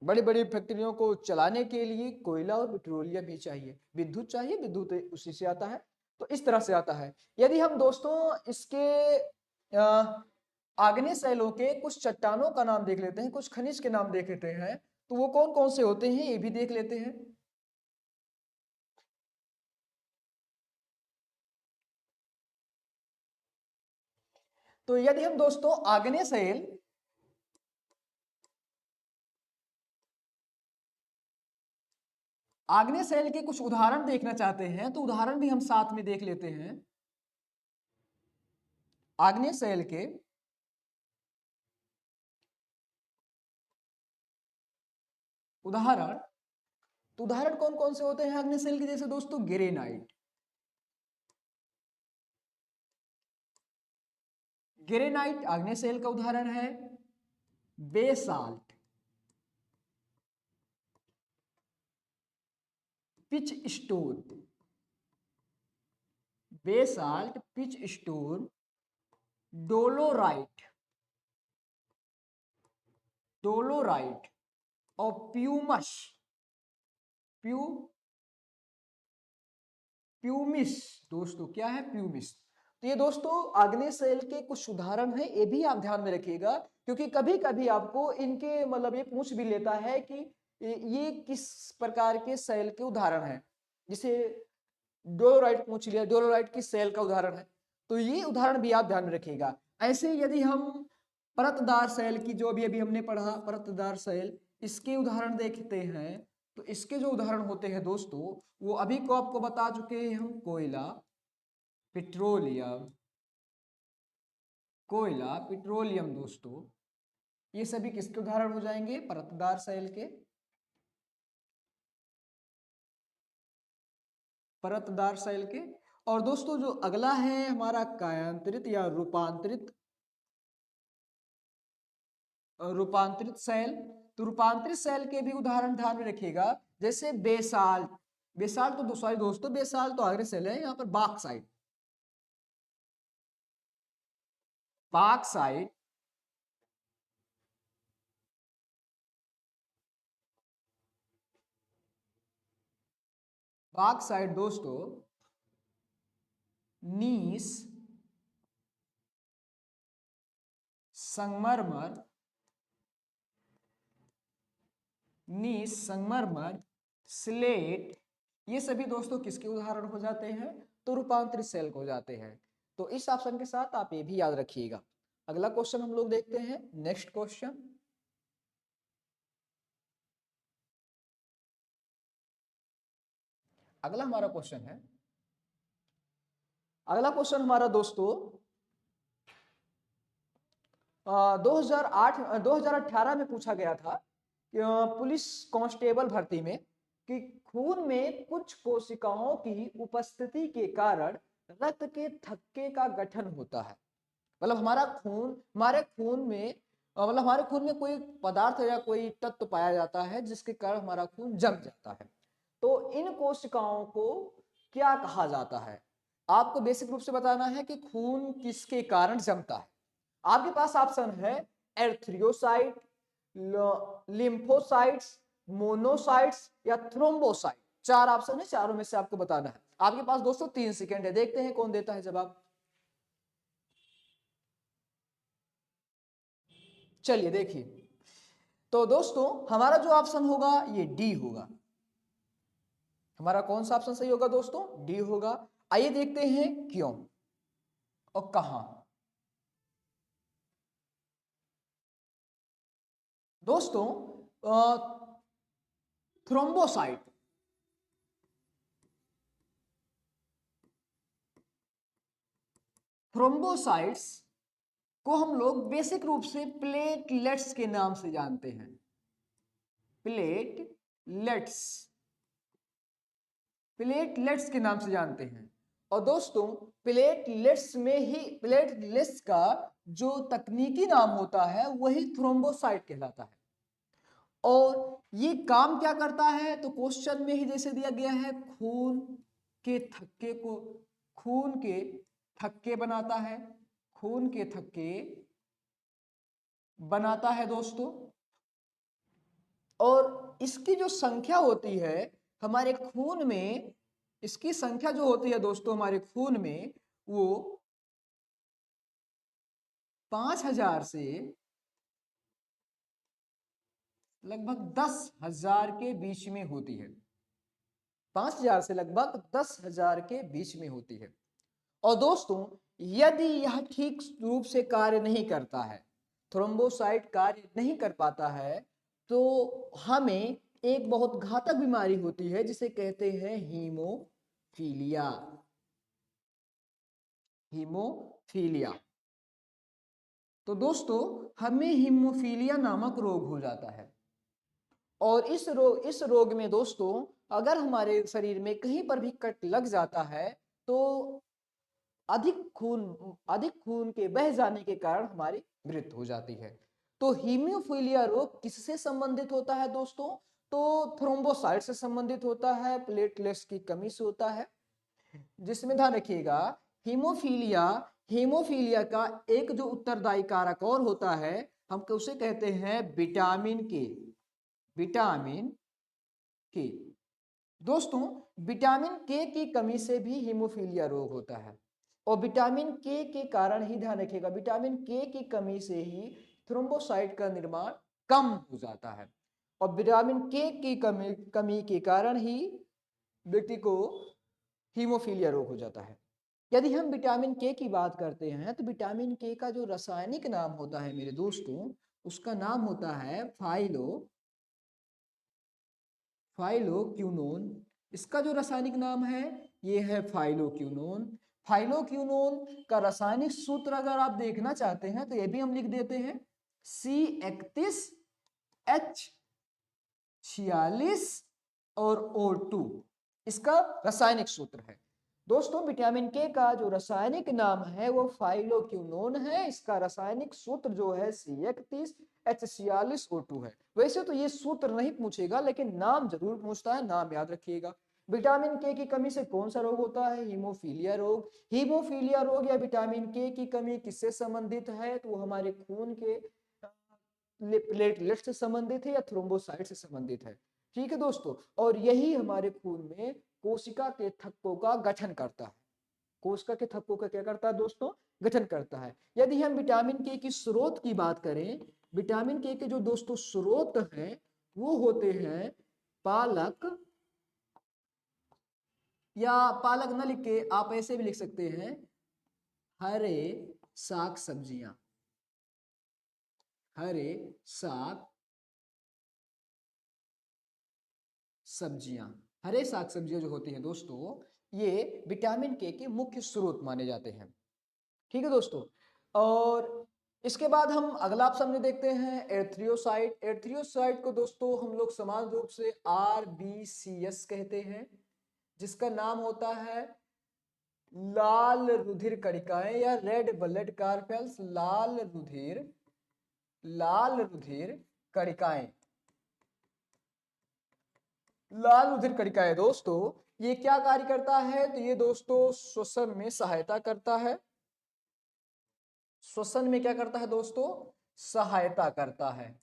बड़ी बड़ी फैक्ट्रियों को चलाने के लिए कोयला और पेट्रोलियम ही चाहिए। विद्युत चाहिए, विद्युत उसी से आता है। तो इस तरह से आता है। यदि हम दोस्तों इसके आग्नेय शैलों के कुछ चट्टानों का नाम देख लेते हैं, कुछ खनिज के नाम देख लेते हैं, तो वो कौन कौन से होते हैं ये भी देख लेते हैं। तो यदि हम दोस्तों आग्नेय शैल के कुछ उदाहरण देखना चाहते हैं, तो उदाहरण भी हम साथ में देख लेते हैं। आग्नेय शैल के उदाहरण, तो उदाहरण कौन कौन से होते हैं आग्नेय शैल के? जैसे दोस्तों ग्रेनाइट आग्नेय शैल का उदाहरण है। बेसाल्ट, पिच स्टोन, डोलोराइट और प्यूमिस दोस्तों, क्या है? प्यूमिस। तो ये दोस्तों आग्नेय शैल के कुछ उदाहरण हैं, ये भी आप ध्यान में रखिएगा, क्योंकि कभी कभी आपको इनके मतलब ये पूछ भी लेता है कि ये किस प्रकार के शैल के उदाहरण हैं। जिसे डोलोराइट पूछ लिया, डोलोराइट किस शैल का उदाहरण है, तो ये उदाहरण भी आप ध्यान में रखिएगा। ऐसे यदि हम परतदार शैल की, जो अभी हमने पढ़ा परतदार शैल, इसके उदाहरण देखते हैं, तो इसके जो उदाहरण होते हैं दोस्तों, वो अभी को आपको बता चुके हैं हम। पेट्रोलियम दोस्तों, ये सभी किसके उदाहरण हो जाएंगे? परतदार शैल के। और दोस्तों जो अगला है हमारा कायांतरित या रूपांतरित शैल। तो रूपांतरित शैल के भी उदाहरण ध्यान में रखिएगा। जैसे बेसाल्ट तो सॉरी दोस्तों, बेसाल्ट तो आग्नेय शैल है। यहाँ पर बाक्साइट बॉक्साइट दोस्तों नीस संगमरमर, नीस संगमरमर, स्लेट, ये सभी दोस्तों किसके उदाहरण हो जाते हैं? तो रूपांतरित सेल हो जाते हैं। तो इस ऑप्शन के साथ आप ये भी याद रखिएगा। अगला क्वेश्चन हम लोग देखते हैं, नेक्स्ट क्वेश्चन। अगला हमारा क्वेश्चन है, अगला क्वेश्चन हमारा दोस्तों 2018 में पूछा गया था कि पुलिस कांस्टेबल भर्ती में कि खून में कुछ कोशिकाओं की उपस्थिति के कारण रक्त के थक्के का गठन होता है। मतलब हमारे खून में मतलब हमारे खून में कोई पदार्थ या कोई तत्व पाया जाता है जिसके कारण हमारा खून जम जाता है। तो इन कोशिकाओं को क्या कहा जाता है? आपको बेसिक रूप से बताना है कि खून किसके कारण जमता है। आपके पास ऑप्शन है एर्थ्रियोसाइट, लिम्फोसाइट्स, मोनोसाइट्स या थ्रोम्बोसाइट। चार ऑप्शन है, चारों में से आपको बताना है। आपके पास दोस्तों 3 सेकंड है, देखते हैं कौन देता है जवाब। चलिए देखिए, तो दोस्तों हमारा जो ऑप्शन होगा ये डी होगा। हमारा कौन सा ऑप्शन सही होगा दोस्तों? डी होगा। आइए देखते हैं क्यों और कहां। दोस्तों थ्रोम्बोसाइट, थ्रोम्बोसाइट्स को हम लोग बेसिक रूप से प्लेटलेट्स के नाम से जानते हैं। प्लेटलेट्स, प्लेटलेट्स के नाम से जानते हैं। और दोस्तों प्लेटलेट्स का जो तकनीकी नाम होता है वही थ्रोम्बोसाइट कहलाता है। और ये काम क्या करता है? तो क्वेश्चन में ही जैसे दिया गया है, के थक्के को खून के थक्के बनाता है, खून के थक्के बनाता है दोस्तों। और इसकी जो संख्या होती है हमारे खून में, इसकी संख्या जो होती है दोस्तों हमारे खून में, वो 5000 से लगभग 10,000 के बीच में होती है। 5000 से लगभग 10,000 के बीच में होती है। और दोस्तों यदि यह ठीक रूप से कार्य नहीं करता है, थ्रोम्बोसाइट कार्य नहीं कर पाता है, तो हमें एक बहुत घातक बीमारी होती है जिसे कहते हैं हीमोफीलिया। हीमोफीलिया। तो दोस्तों हमें हीमोफीलिया नामक रोग हो जाता है। और इस रोग में दोस्तों अगर हमारे शरीर में कहीं पर भी कट लग जाता है तो अधिक खून के बह जाने के कारण हमारी मृत्यु हो जाती है। तो हीमोफीलिया रोग किससे संबंधित होता है दोस्तों? तो थ्रोम्बोसाइट से संबंधित होता है, प्लेटलेट्स की कमी से होता है। जिसमें ध्यान रखिएगा, हीमोफीलिया हीमोफीलिया का एक जो उत्तरदायी कारक और होता है, हम उसे कहते हैं विटामिन के। विटामिन के दोस्तों, विटामिन के की कमी से भी हीमोफीलिया रोग होता है। और विटामिन के कारण ही, ध्यान रखिएगा, विटामिन के की कमी से ही थ्रोम्बोसाइट का निर्माण कम हो जाता है। और विटामिन के की कमी के कारण ही व्यक्ति को हीमोफीलिया रोग हो जाता है। यदि हम विटामिन के की बात करते हैं तो विटामिन के का जो रासायनिक नाम होता है मेरे दोस्तों, उसका नाम होता है फाइलोक्विनोन। इसका जो रासायनिक नाम है ये है फाइलोक्विनोन। फाइलोक्विनोन का रासायनिक सूत्र अगर आप देखना चाहते हैं तो ये भी हम लिख देते हैं, C31H46 और O2 इसका रासायनिक सूत्र है। दोस्तों विटामिन के का जो रासायनिक नाम है वो फाइलोक्विनोन है। इसका रासायनिक सूत्र जो है C31H46O2 है। वैसे तो ये सूत्र नहीं पूछेगा लेकिन नाम जरूर पूछता है, नाम याद रखिएगा। विटामिन के की कमी से कौन सा रोग होता है? हीमोफीलिया रोग। हीमोफीलिया रोग या विटामिन के की कमी किससे संबंधित है? तो वो हमारे खून के प्लेटलेट से संबंधित है या थ्रोम्बोसाइट से संबंधित है। ठीक है दोस्तों, और यही हमारे खून में कोशिका के थक्कों का गठन करता है। कोशिका के थक्कों का क्या करता है दोस्तों? गठन करता है। यदि हम विटामिन के की स्रोत की बात करें, विटामिन के जो दोस्तों स्रोत हैं वो होते हैं पालक, या पालक न लिख के आप ऐसे भी लिख सकते हैं हरे साग सब्जियां, हरे साग सब्जियां। हरे साग सब्जियां जो होती हैं दोस्तों, ये विटामिन के मुख्य स्रोत माने जाते हैं। ठीक है दोस्तों, और इसके बाद हम अगला ऑप्शन में देखते हैं एर्थ्रियोसाइट। एर्थ्रियोसाइट को दोस्तों हम लोग समान रूप से RBCS कहते हैं, जिसका नाम होता है लाल रुधिर कणिकाएं या रेड ब्लड कार्पेल्स। लाल रुधिर कणिकाएं, लाल रुधिर कणिकाएं दोस्तों ये क्या कार्य करता है? तो ये दोस्तों श्वसन में सहायता करता है। श्वसन में क्या करता है दोस्तों? सहायता करता है।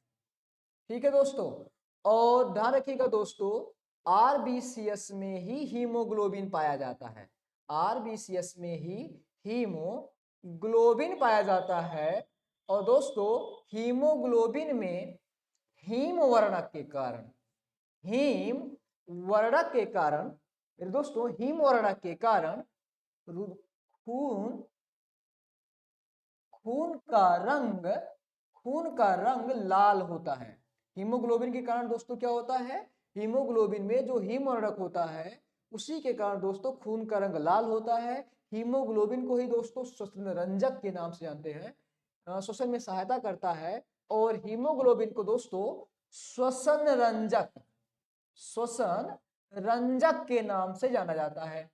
ठीक है दोस्तों, और ध्यान रखिएगा दोस्तों, RBCS में ही हीमोग्लोबिन पाया जाता है। RBCS में ही हीमोग्लोबिन पाया जाता है। और दोस्तों हीमोग्लोबिन में हीम वर्णक के कारण, हीम वर्णक के कारण मेरे दोस्तों, हीम वर्णक के कारण खून खून का रंग लाल होता है। हीमोग्लोबिन के कारण दोस्तों क्या होता है? हीमोग्लोबिन में जो हीम वर्णक होता है उसी के कारण दोस्तों खून का रंग लाल होता है। हीमोग्लोबिन को ही दोस्तों श्वसन रंजक के नाम से जानते हैं, श्वसन में सहायता करता है। और हीमोग्लोबिन को दोस्तों श्वसन रंजक के नाम से जाना जाता है।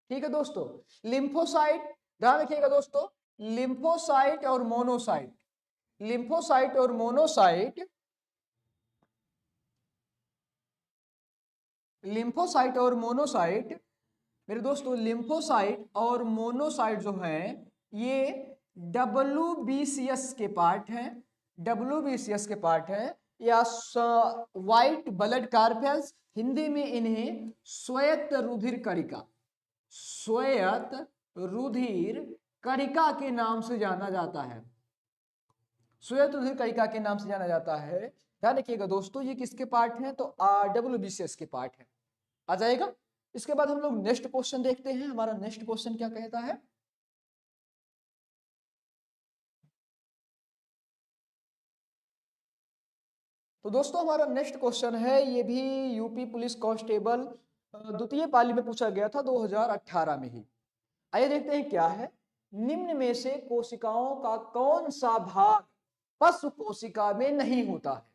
ठीक है दोस्तों, लिम्फोसाइट, ध्यान रखिएगा दोस्तों, लिम्फोसाइट और मोनोसाइट, लिम्फोसाइट और मोनोसाइट, लिम्फोसाइट और मोनोसाइट मेरे दोस्तों, लिम्फोसाइट और मोनोसाइट जो हैं ये WBCS के पार्ट हैं, WBCS के पार्ट हैं, या व्हाइट ब्लड कार्पेल्स, हिंदी में इन्हें श्वेत रुधिर कणिका, श्वेत रुधिर कणिका के नाम से जाना जाता है। श्वेत रुधिर कणिका के नाम से जाना जाता है। ध्यान रखिएगा दोस्तों, ये किसके पार्ट हैं? तो WBCS के पार्ट हैं। आ जाएगा। इसके बाद हम लोग नेक्स्ट क्वेश्चन देखते हैं। हमारा नेक्स्ट क्वेश्चन क्या कहता है? तो दोस्तों हमारा नेक्स्ट क्वेश्चन है, ये भी यूपी पुलिस कांस्टेबल द्वितीय पाली में पूछा गया था 2018 में ही। आइए देखते हैं क्या है। निम्न में से कोशिकाओं का कौन सा भाग पशु कोशिका में नहीं होता है?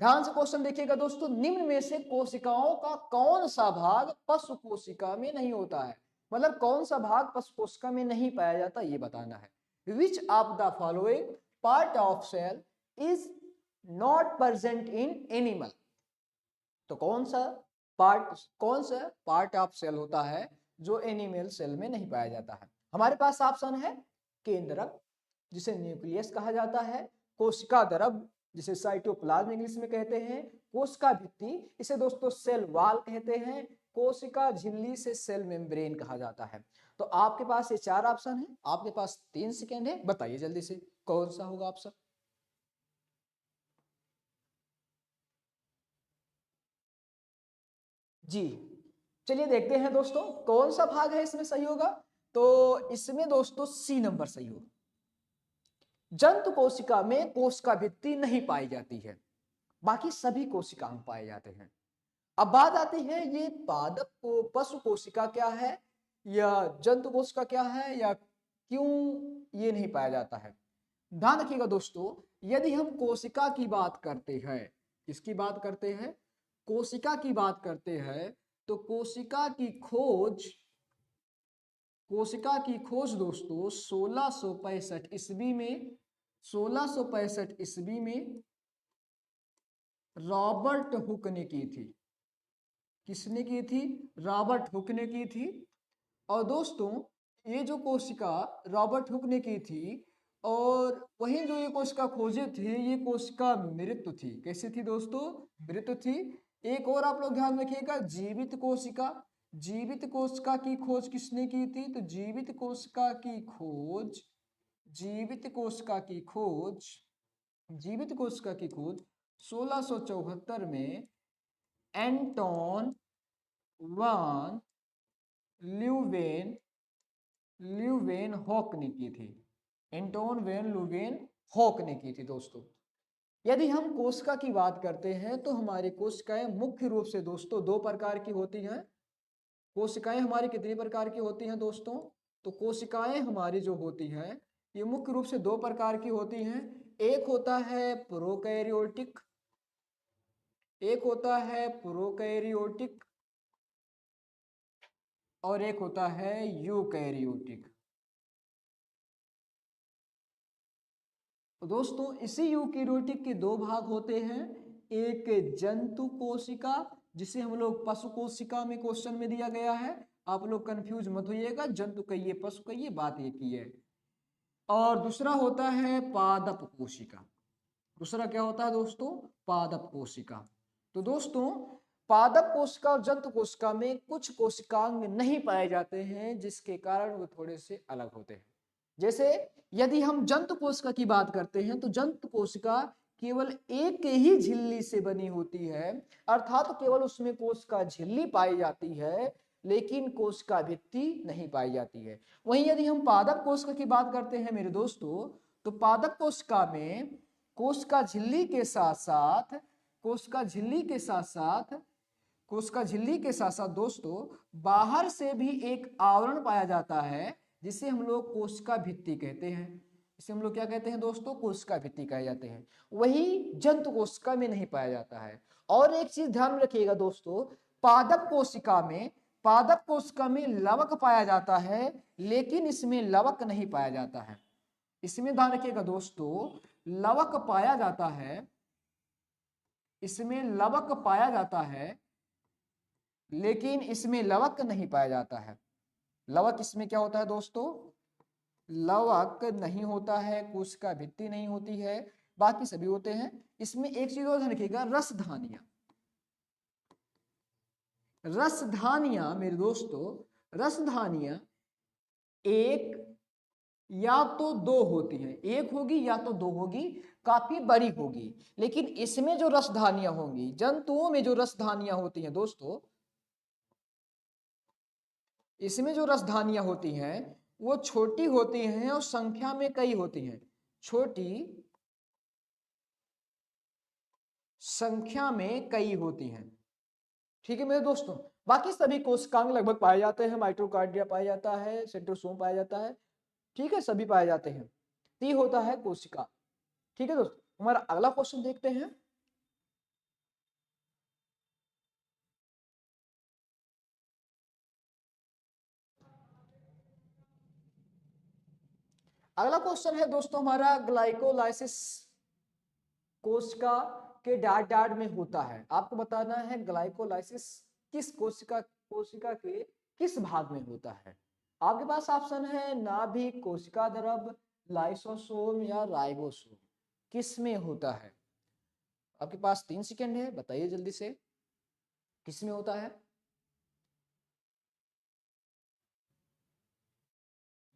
ध्यान से क्वेश्चन देखिएगा दोस्तों, निम्न में से कोशिकाओं का कौन सा भाग पशु कोशिका में नहीं होता है? मतलब कौन सा भाग पशु कोशिका में नहीं पाया जाता, ये बताना है। Which of the following part of cell is not present in animal? तो कौन सा पार्ट ऑफ सेल होता है जो एनिमल सेल में नहीं पाया जाता है? हमारे पास ऑप्शन है केंद्रक, जिसे न्यूक्लियस कहा जाता है, कोशिका द्रव, जिसे साइटोप्लाज्म इंग्लिश में कहते हैं, कोशिका भित्ति, इसे दोस्तों सेल वॉल कहते हैं, कोशिका झिल्ली से सेल मेम्ब्रेन कहा जाता है। तो आपके पास ये 4 ऑप्शन है, आपके पास 3 सेकेंड है, बताइए जल्दी से कौन सा होगा ऑप्शन। जी चलिए देखते हैं दोस्तों कौन सा भाग है इसमें सही होगा। तो इसमें दोस्तों C नंबर सही होगा। जंतु कोशिका में कोशिका भित्ति नहीं पाई जाती है, बाकी सभी कोशिका में पाए जाते हैं। अब बात आती है ये पादप को पशु कोशिका क्या है या जंतु कोशिका क्या है, या क्यों ये नहीं पाया जाता है? ध्यान रखिएगा दोस्तों, यदि हम कोशिका की बात करते हैं, किसकी बात करते हैं? कोशिका की बात करते हैं, तो कोशिका की खोज दोस्तों 1665 ईस्वी में, 1665 ईस्वी में रॉबर्ट हुक ने की थी। किसने की थी? रॉबर्ट हुक ने की थी। और दोस्तों ये जो कोशिका रॉबर्ट हुक ने की थी और वहीं जो ये कोशिका खोजे थे, ये कोशिका मृत थी। कैसी थी दोस्तों? मृत थी। एक और आप लोग ध्यान रखिएगा, जीवित कोशिका। जीवित कोशिका की खोज किसने की थी? तो जीवित कोशिका की खोज, जीवित कोशिका की खोज, जीवित कोशिका की खोज 1674 में एंटोन वान ल्यूवेन ल्यूवेनहॉक ने की थी। एंटोन वेन ल्यूवेनहॉक ने की थी दोस्तों। यदि हम कोशिका की बात करते हैं तो हमारी कोशिकाएं मुख्य रूप से दोस्तों दो प्रकार की होती हैं। कोशिकाएं हमारी कितनी प्रकार की होती हैं दोस्तों? तो कोशिकाएं हमारी जो होती हैं ये मुख्य रूप से दो प्रकार की होती हैं। एक होता है प्रोकैरियोटिक, एक होता है प्रोकैरियोटिक और एक होता है यूकैरियोटिक। तो दोस्तों इसी यूकैरियोटिक के दो भाग होते हैं। एक जंतु कोशिका, जिसे हम लोग पशु कोशिका में क्वेश्चन में दिया गया है, आप लोग कंफ्यूज मत होइएगा, जंतु कहिए पशु कहिए, बात एक ही है। और दूसरा होता है पादप कोशिका। दूसरा क्या होता है दोस्तों? पादप कोशिका। तो दोस्तों पादप कोशिका और जंतु कोशिका में कुछ कोशिकांग नहीं पाए जाते हैं, जिसके कारण वो थोड़े से अलग होते हैं। जैसे यदि हम जंतु कोशिका की बात करते हैं तो जंतु कोशिका केवल एक ही झिल्ली से बनी होती है, अर्थात केवल उसमें कोशिका झिल्ली पाई जाती है, लेकिन कोशिका भित्ति नहीं पाई जाती है। वहीं यदि हम पादप कोशिका की बात करते हैं मेरे दोस्तों, तो पादप कोशिका में कोशिका झिल्ली के साथ साथ, कोशिका झिल्ली के साथ साथ, कोशिका झिल्ली के साथ साथ दोस्तों बाहर से भी एक आवरण पाया जाता है, जिसे हम लोग कोशिका भित्ति कहते हैं। इसे हम लोग क्या कहते हैं दोस्तों? कोशिका भित्ति कहे जाते हैं। वही जंतु कोशिका में नहीं पाया जाता है। और एक चीज ध्यान में रखिएगा दोस्तों, पादप कोशिका में, पादप कोशिका में लवक पाया जाता है, लेकिन इसमें लवक नहीं पाया जाता है। इसमें ध्यान रखिएगा दोस्तों, लवक पाया जाता है, इसमें लवक पाया जाता है, लेकिन इसमें लवक नहीं पाया जाता है। लवक इसमें क्या होता है दोस्तों? लवक नहीं होता है, कोशिका भित्ति नहीं होती है, बाकी सभी होते हैं। इसमें एक चीज और ध्यान रखिएगा, रसधानियां। रसधानियां मेरे दोस्तों, रसधानियां एक या तो दो होती हैं, एक होगी या तो दो होगी, काफी बड़ी होगी। लेकिन इसमें जो रसधानियां होंगी, जंतुओं में जो रसधानियां होती हैं दोस्तों, इसमें जो रसधानियां होती हैं वो छोटी होती हैं और संख्या में कई होती हैं। छोटी संख्या में कई होती हैं। ठीक है मेरे दोस्तों। बाकी सभी कोशिकांग लगभग पाए जाते हैं, माइटोकार्डिया पाया जाता है, सेंट्रोसोम पाया जाता है, ठीक है, सभी पाए जाते हैं। ये होता है कोशिका। ठीक है दोस्तों, हमारा अगला क्वेश्चन देखते हैं। अगला क्वेश्चन है दोस्तों हमारा, ग्लाइकोलाइसिस कोशिका के डाट डाट में होता है। आपको बताना है ग्लाइकोलाइसिस किस कोशिका, कोशिका के किस भाग में होता है। आपके पास ऑप्शन है नाभिक, कोशिका द्रव, लाइसोसोम या राइबोसोम। किस में होता है? आपके पास 3 सेकंड है, बताइए जल्दी से किस में होता है।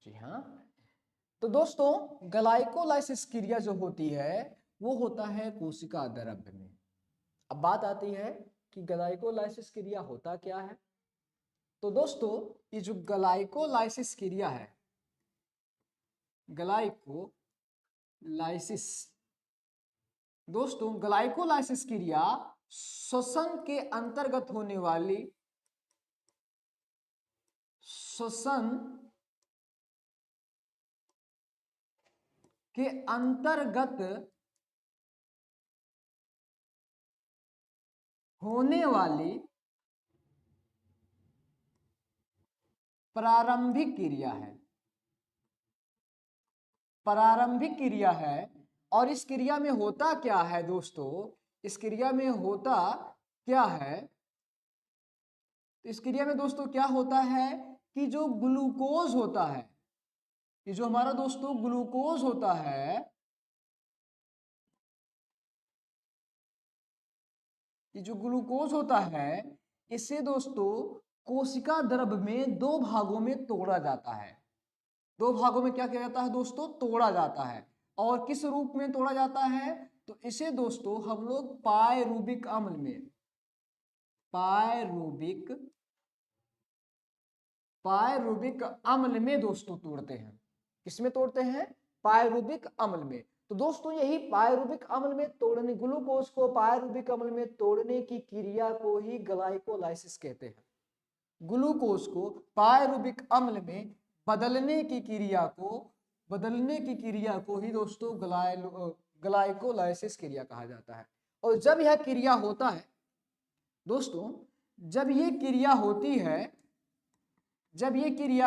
जी हाँ, तो दोस्तों ग्लाइकोलाइसिस क्रिया जो होती है वो होता है कोशिका द्रव्य में। अब बात आती है कि ग्लाइकोलाइसिस क्रिया होता क्या है। तो दोस्तों ये जो ग्लाइकोलाइसिस क्रिया है, ग्लाइकोलाइसिस, दोस्तों ग्लाइकोलाइसिस क्रिया श्वसन के अंतर्गत होने वाली, श्वसन के अंतर्गत होने वाली प्रारंभिक क्रिया है। प्रारंभिक क्रिया है। और इस क्रिया में होता क्या है दोस्तों? इस क्रिया में होता क्या है? इस क्रिया में दोस्तों क्या होता है कि जो ग्लूकोज होता है, ये जो हमारा दोस्तों ग्लूकोज होता है, ये जो ग्लूकोज होता है, इसे दोस्तों कोशिका द्रव्य में दो भागों में तोड़ा जाता है। दो भागों में क्या किया जाता है दोस्तों? तोड़ा जाता है। और किस रूप में तोड़ा जाता है? तो इसे दोस्तों हम लोग पायरूबिक अम्ल में, पायरूबिक अम्ल में दोस्तों तोड़ते हैं। किसमें तोड़ते हैं? पायरूबिक अम्ल में। तो दोस्तों यही पायरूबिक अम्ल में तोड़ने, ग्लूकोज को पायरूबिक अम्ल में तोड़ने की क्रिया को ही ग्लाइकोलाइसिस कहते हैं। ग्लूकोज को पायरूबिक अम्ल में बदलने की क्रिया को ही दोस्तों ग्लाइकोलाइसिस क्रिया कहा जाता है। और जब यह क्रिया होता है दोस्तों, जब ये क्रिया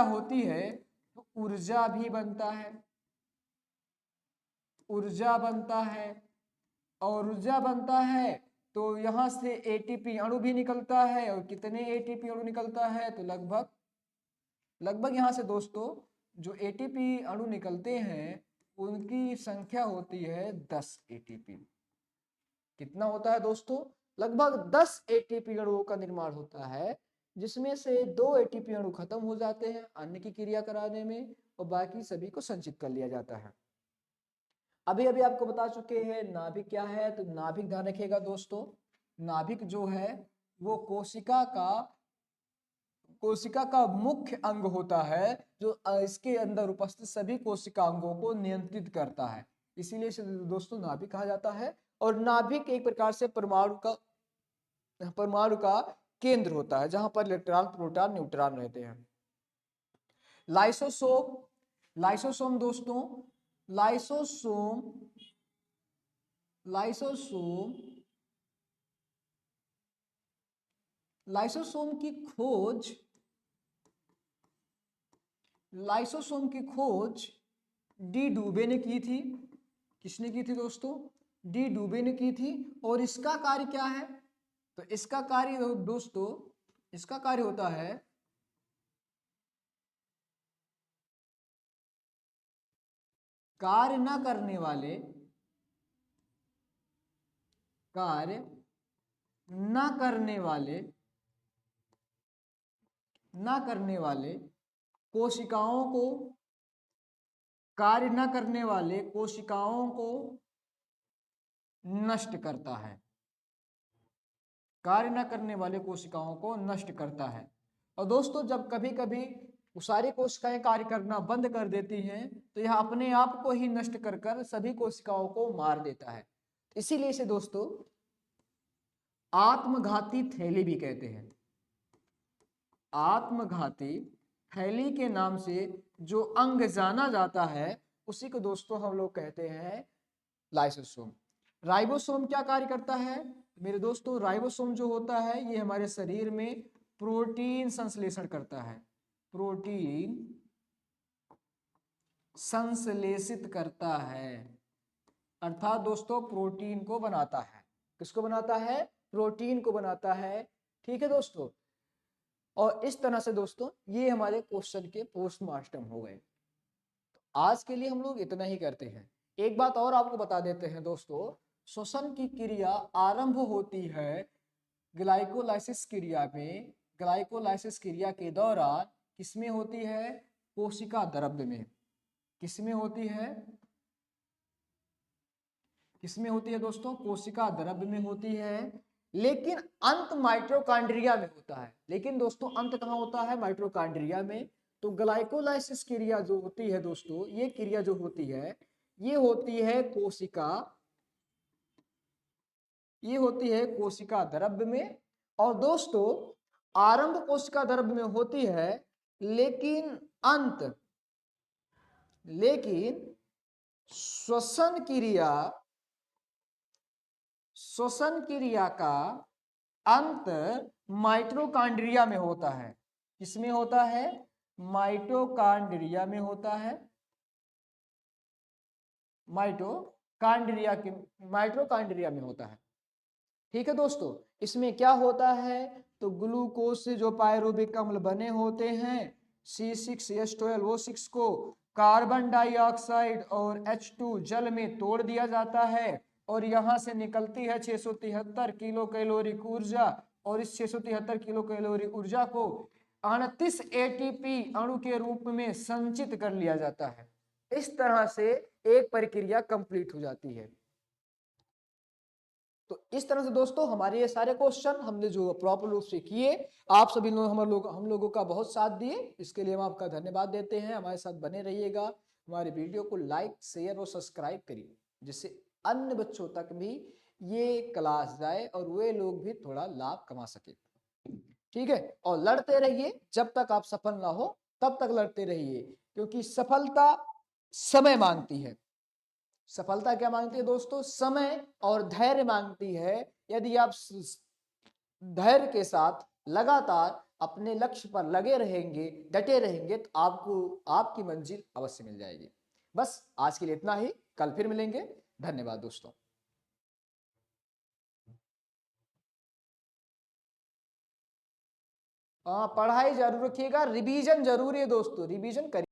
होती है तो ऊर्जा भी बनता है, और ऊर्जा बनता है तो यहां से एटीपी अणु भी निकलता है। और कितने एटीपी अणु निकलता है? तो लगभग यहां से दोस्तों जो एटीपी अणु निकलते हैं उनकी संख्या होती है 10 एटीपी। कितना होता है दोस्तों? लगभग 10 एटीपी अणुओं का निर्माण होता है, जिसमें से 2 एटीपी अणु खत्म हो जाते हैं अन्य की क्रिया कराने में, और बाकी सभी को संचित कर लिया जाता है। अभी अभी आपको बता चुके हैं नाभिक क्या है। तो नाभिक ध्यान रखिएगा दोस्तों, नाभिक जो है वो कोशिका का मुख्य अंग होता है, जो इसके अंदर उपस्थित सभी कोशिका अंगों को नियंत्रित करता है। इसीलिए इसे दोस्तों नाभिक कहा जाता है। और नाभिक एक प्रकार से परमाणु का केंद्र होता है, जहां पर इलेक्ट्रॉन, प्रोटॉन, न्यूट्रॉन रहते हैं। लाइसोसोम दोस्तों, लाइसोसोम की खोज डी डुबे ने की थी। किसने की थी दोस्तों? डी डुबे ने की थी। और इसका कार्य क्या है? तो इसका कार्य दोस्तों, इसका कार्य होता है कार्य न करने वाले कोशिकाओं को, कार्य न करने वाले कोशिकाओं को नष्ट करता है। कार्य न करने वाले कोशिकाओं को नष्ट करता है। और दोस्तों जब कभी कभी वो सारी कोशिकाएं कार्य करना बंद कर देती हैं, तो यह अपने आप को ही नष्ट कर कर सभी कोशिकाओं को मार देता है। इसीलिए इसे दोस्तों आत्मघाती थैली भी कहते हैं। आत्मघाती थैली के नाम से जो अंग जाना जाता है, उसी को दोस्तों हम लोग कहते हैं लाइसोसोम। राइबोसोम क्या कार्य करता है मेरे दोस्तों? राइबोसोम जो होता है ये हमारे शरीर में प्रोटीन संश्लेषण करता है, प्रोटीन संश्लेषित करता है। अर्थात दोस्तों प्रोटीन को बनाता है। किसको बनाता है? प्रोटीन को बनाता है। ठीक है दोस्तों। और इस तरह से दोस्तों ये हमारे क्वेश्चन के पोस्टमार्टम हो गए। तो आज के लिए हम लोग इतना ही करते हैं। एक बात और आपको बता देते हैं दोस्तों, श्वसन की क्रिया आरंभ होती है ग्लाइकोलाइसिस क्रिया में। ग्लाइकोलाइसिस क्रिया के दौरान किसमें होती है? कोशिका द्रव्य में। किसमें होती है? किसमें होती है दोस्तों? कोशिका द्रव्य में होती है। लेकिन अंत माइटोकॉन्ड्रिया में होता है। लेकिन दोस्तों अंत कहाँ होता है? माइटोकॉन्ड्रिया में। तो ग्लाइकोलाइसिस क्रिया जो होती है दोस्तों, ये क्रिया जो होती है ये होती है कोशिका द्रव्य में। और दोस्तों आरंभ कोशिका द्रव्य में होती है, लेकिन श्वसन क्रिया का अंत माइटोकॉन्ड्रिया में होता है। किसमें होता है? माइटोकॉन्ड्रिया में होता है। माइटोकॉन्ड्रिया में होता है। ठीक है दोस्तों। इसमें क्या होता है? तो ग्लूकोज से जो पायरूबिक अम्ल बने होते हैं C6H12O6 को कार्बन डाइऑक्साइड और H2 जल में तोड़ दिया जाता है और यहां से निकलती है 673 किलो कैलोरी ऊर्जा, और इस 673 किलो कैलोरी ऊर्जा को 38 एटीपी अणु के रूप में संचित कर लिया जाता है। इस तरह से एक प्रक्रिया कंप्लीट हो जाती है। तो इस तरह से दोस्तों हमारे ये सारे क्वेश्चन हमने जो प्रॉपर रूप से किए, आप सभी लोग हम लोगों का बहुत साथ दिए, इसके लिए हम आपका धन्यवाद देते हैं। हमारे साथ बने रहिएगा, हमारे वीडियो को लाइक शेयर और सब्सक्राइब करिए, जिससे अन्य बच्चों तक भी ये क्लास जाए और वे लोग भी थोड़ा लाभ कमा सके। ठीक है, और लड़ते रहिए, जब तक आप सफल ना हो तब तक लड़ते रहिए, क्योंकि सफलता समय मांगती है। सफलता क्या मांगती है दोस्तों? समय और धैर्य मांगती है। यदि आप धैर्य के साथ लगातार अपने लक्ष्य पर लगे रहेंगे, डटे रहेंगे, तो आपको आपकी मंजिल अवश्य मिल जाएगी। बस आज के लिए इतना ही, कल फिर मिलेंगे। धन्यवाद दोस्तों। पढ़ाई जरूर रखिएगा, रिवीजन जरूरी है दोस्तों, रिवीजन करिए।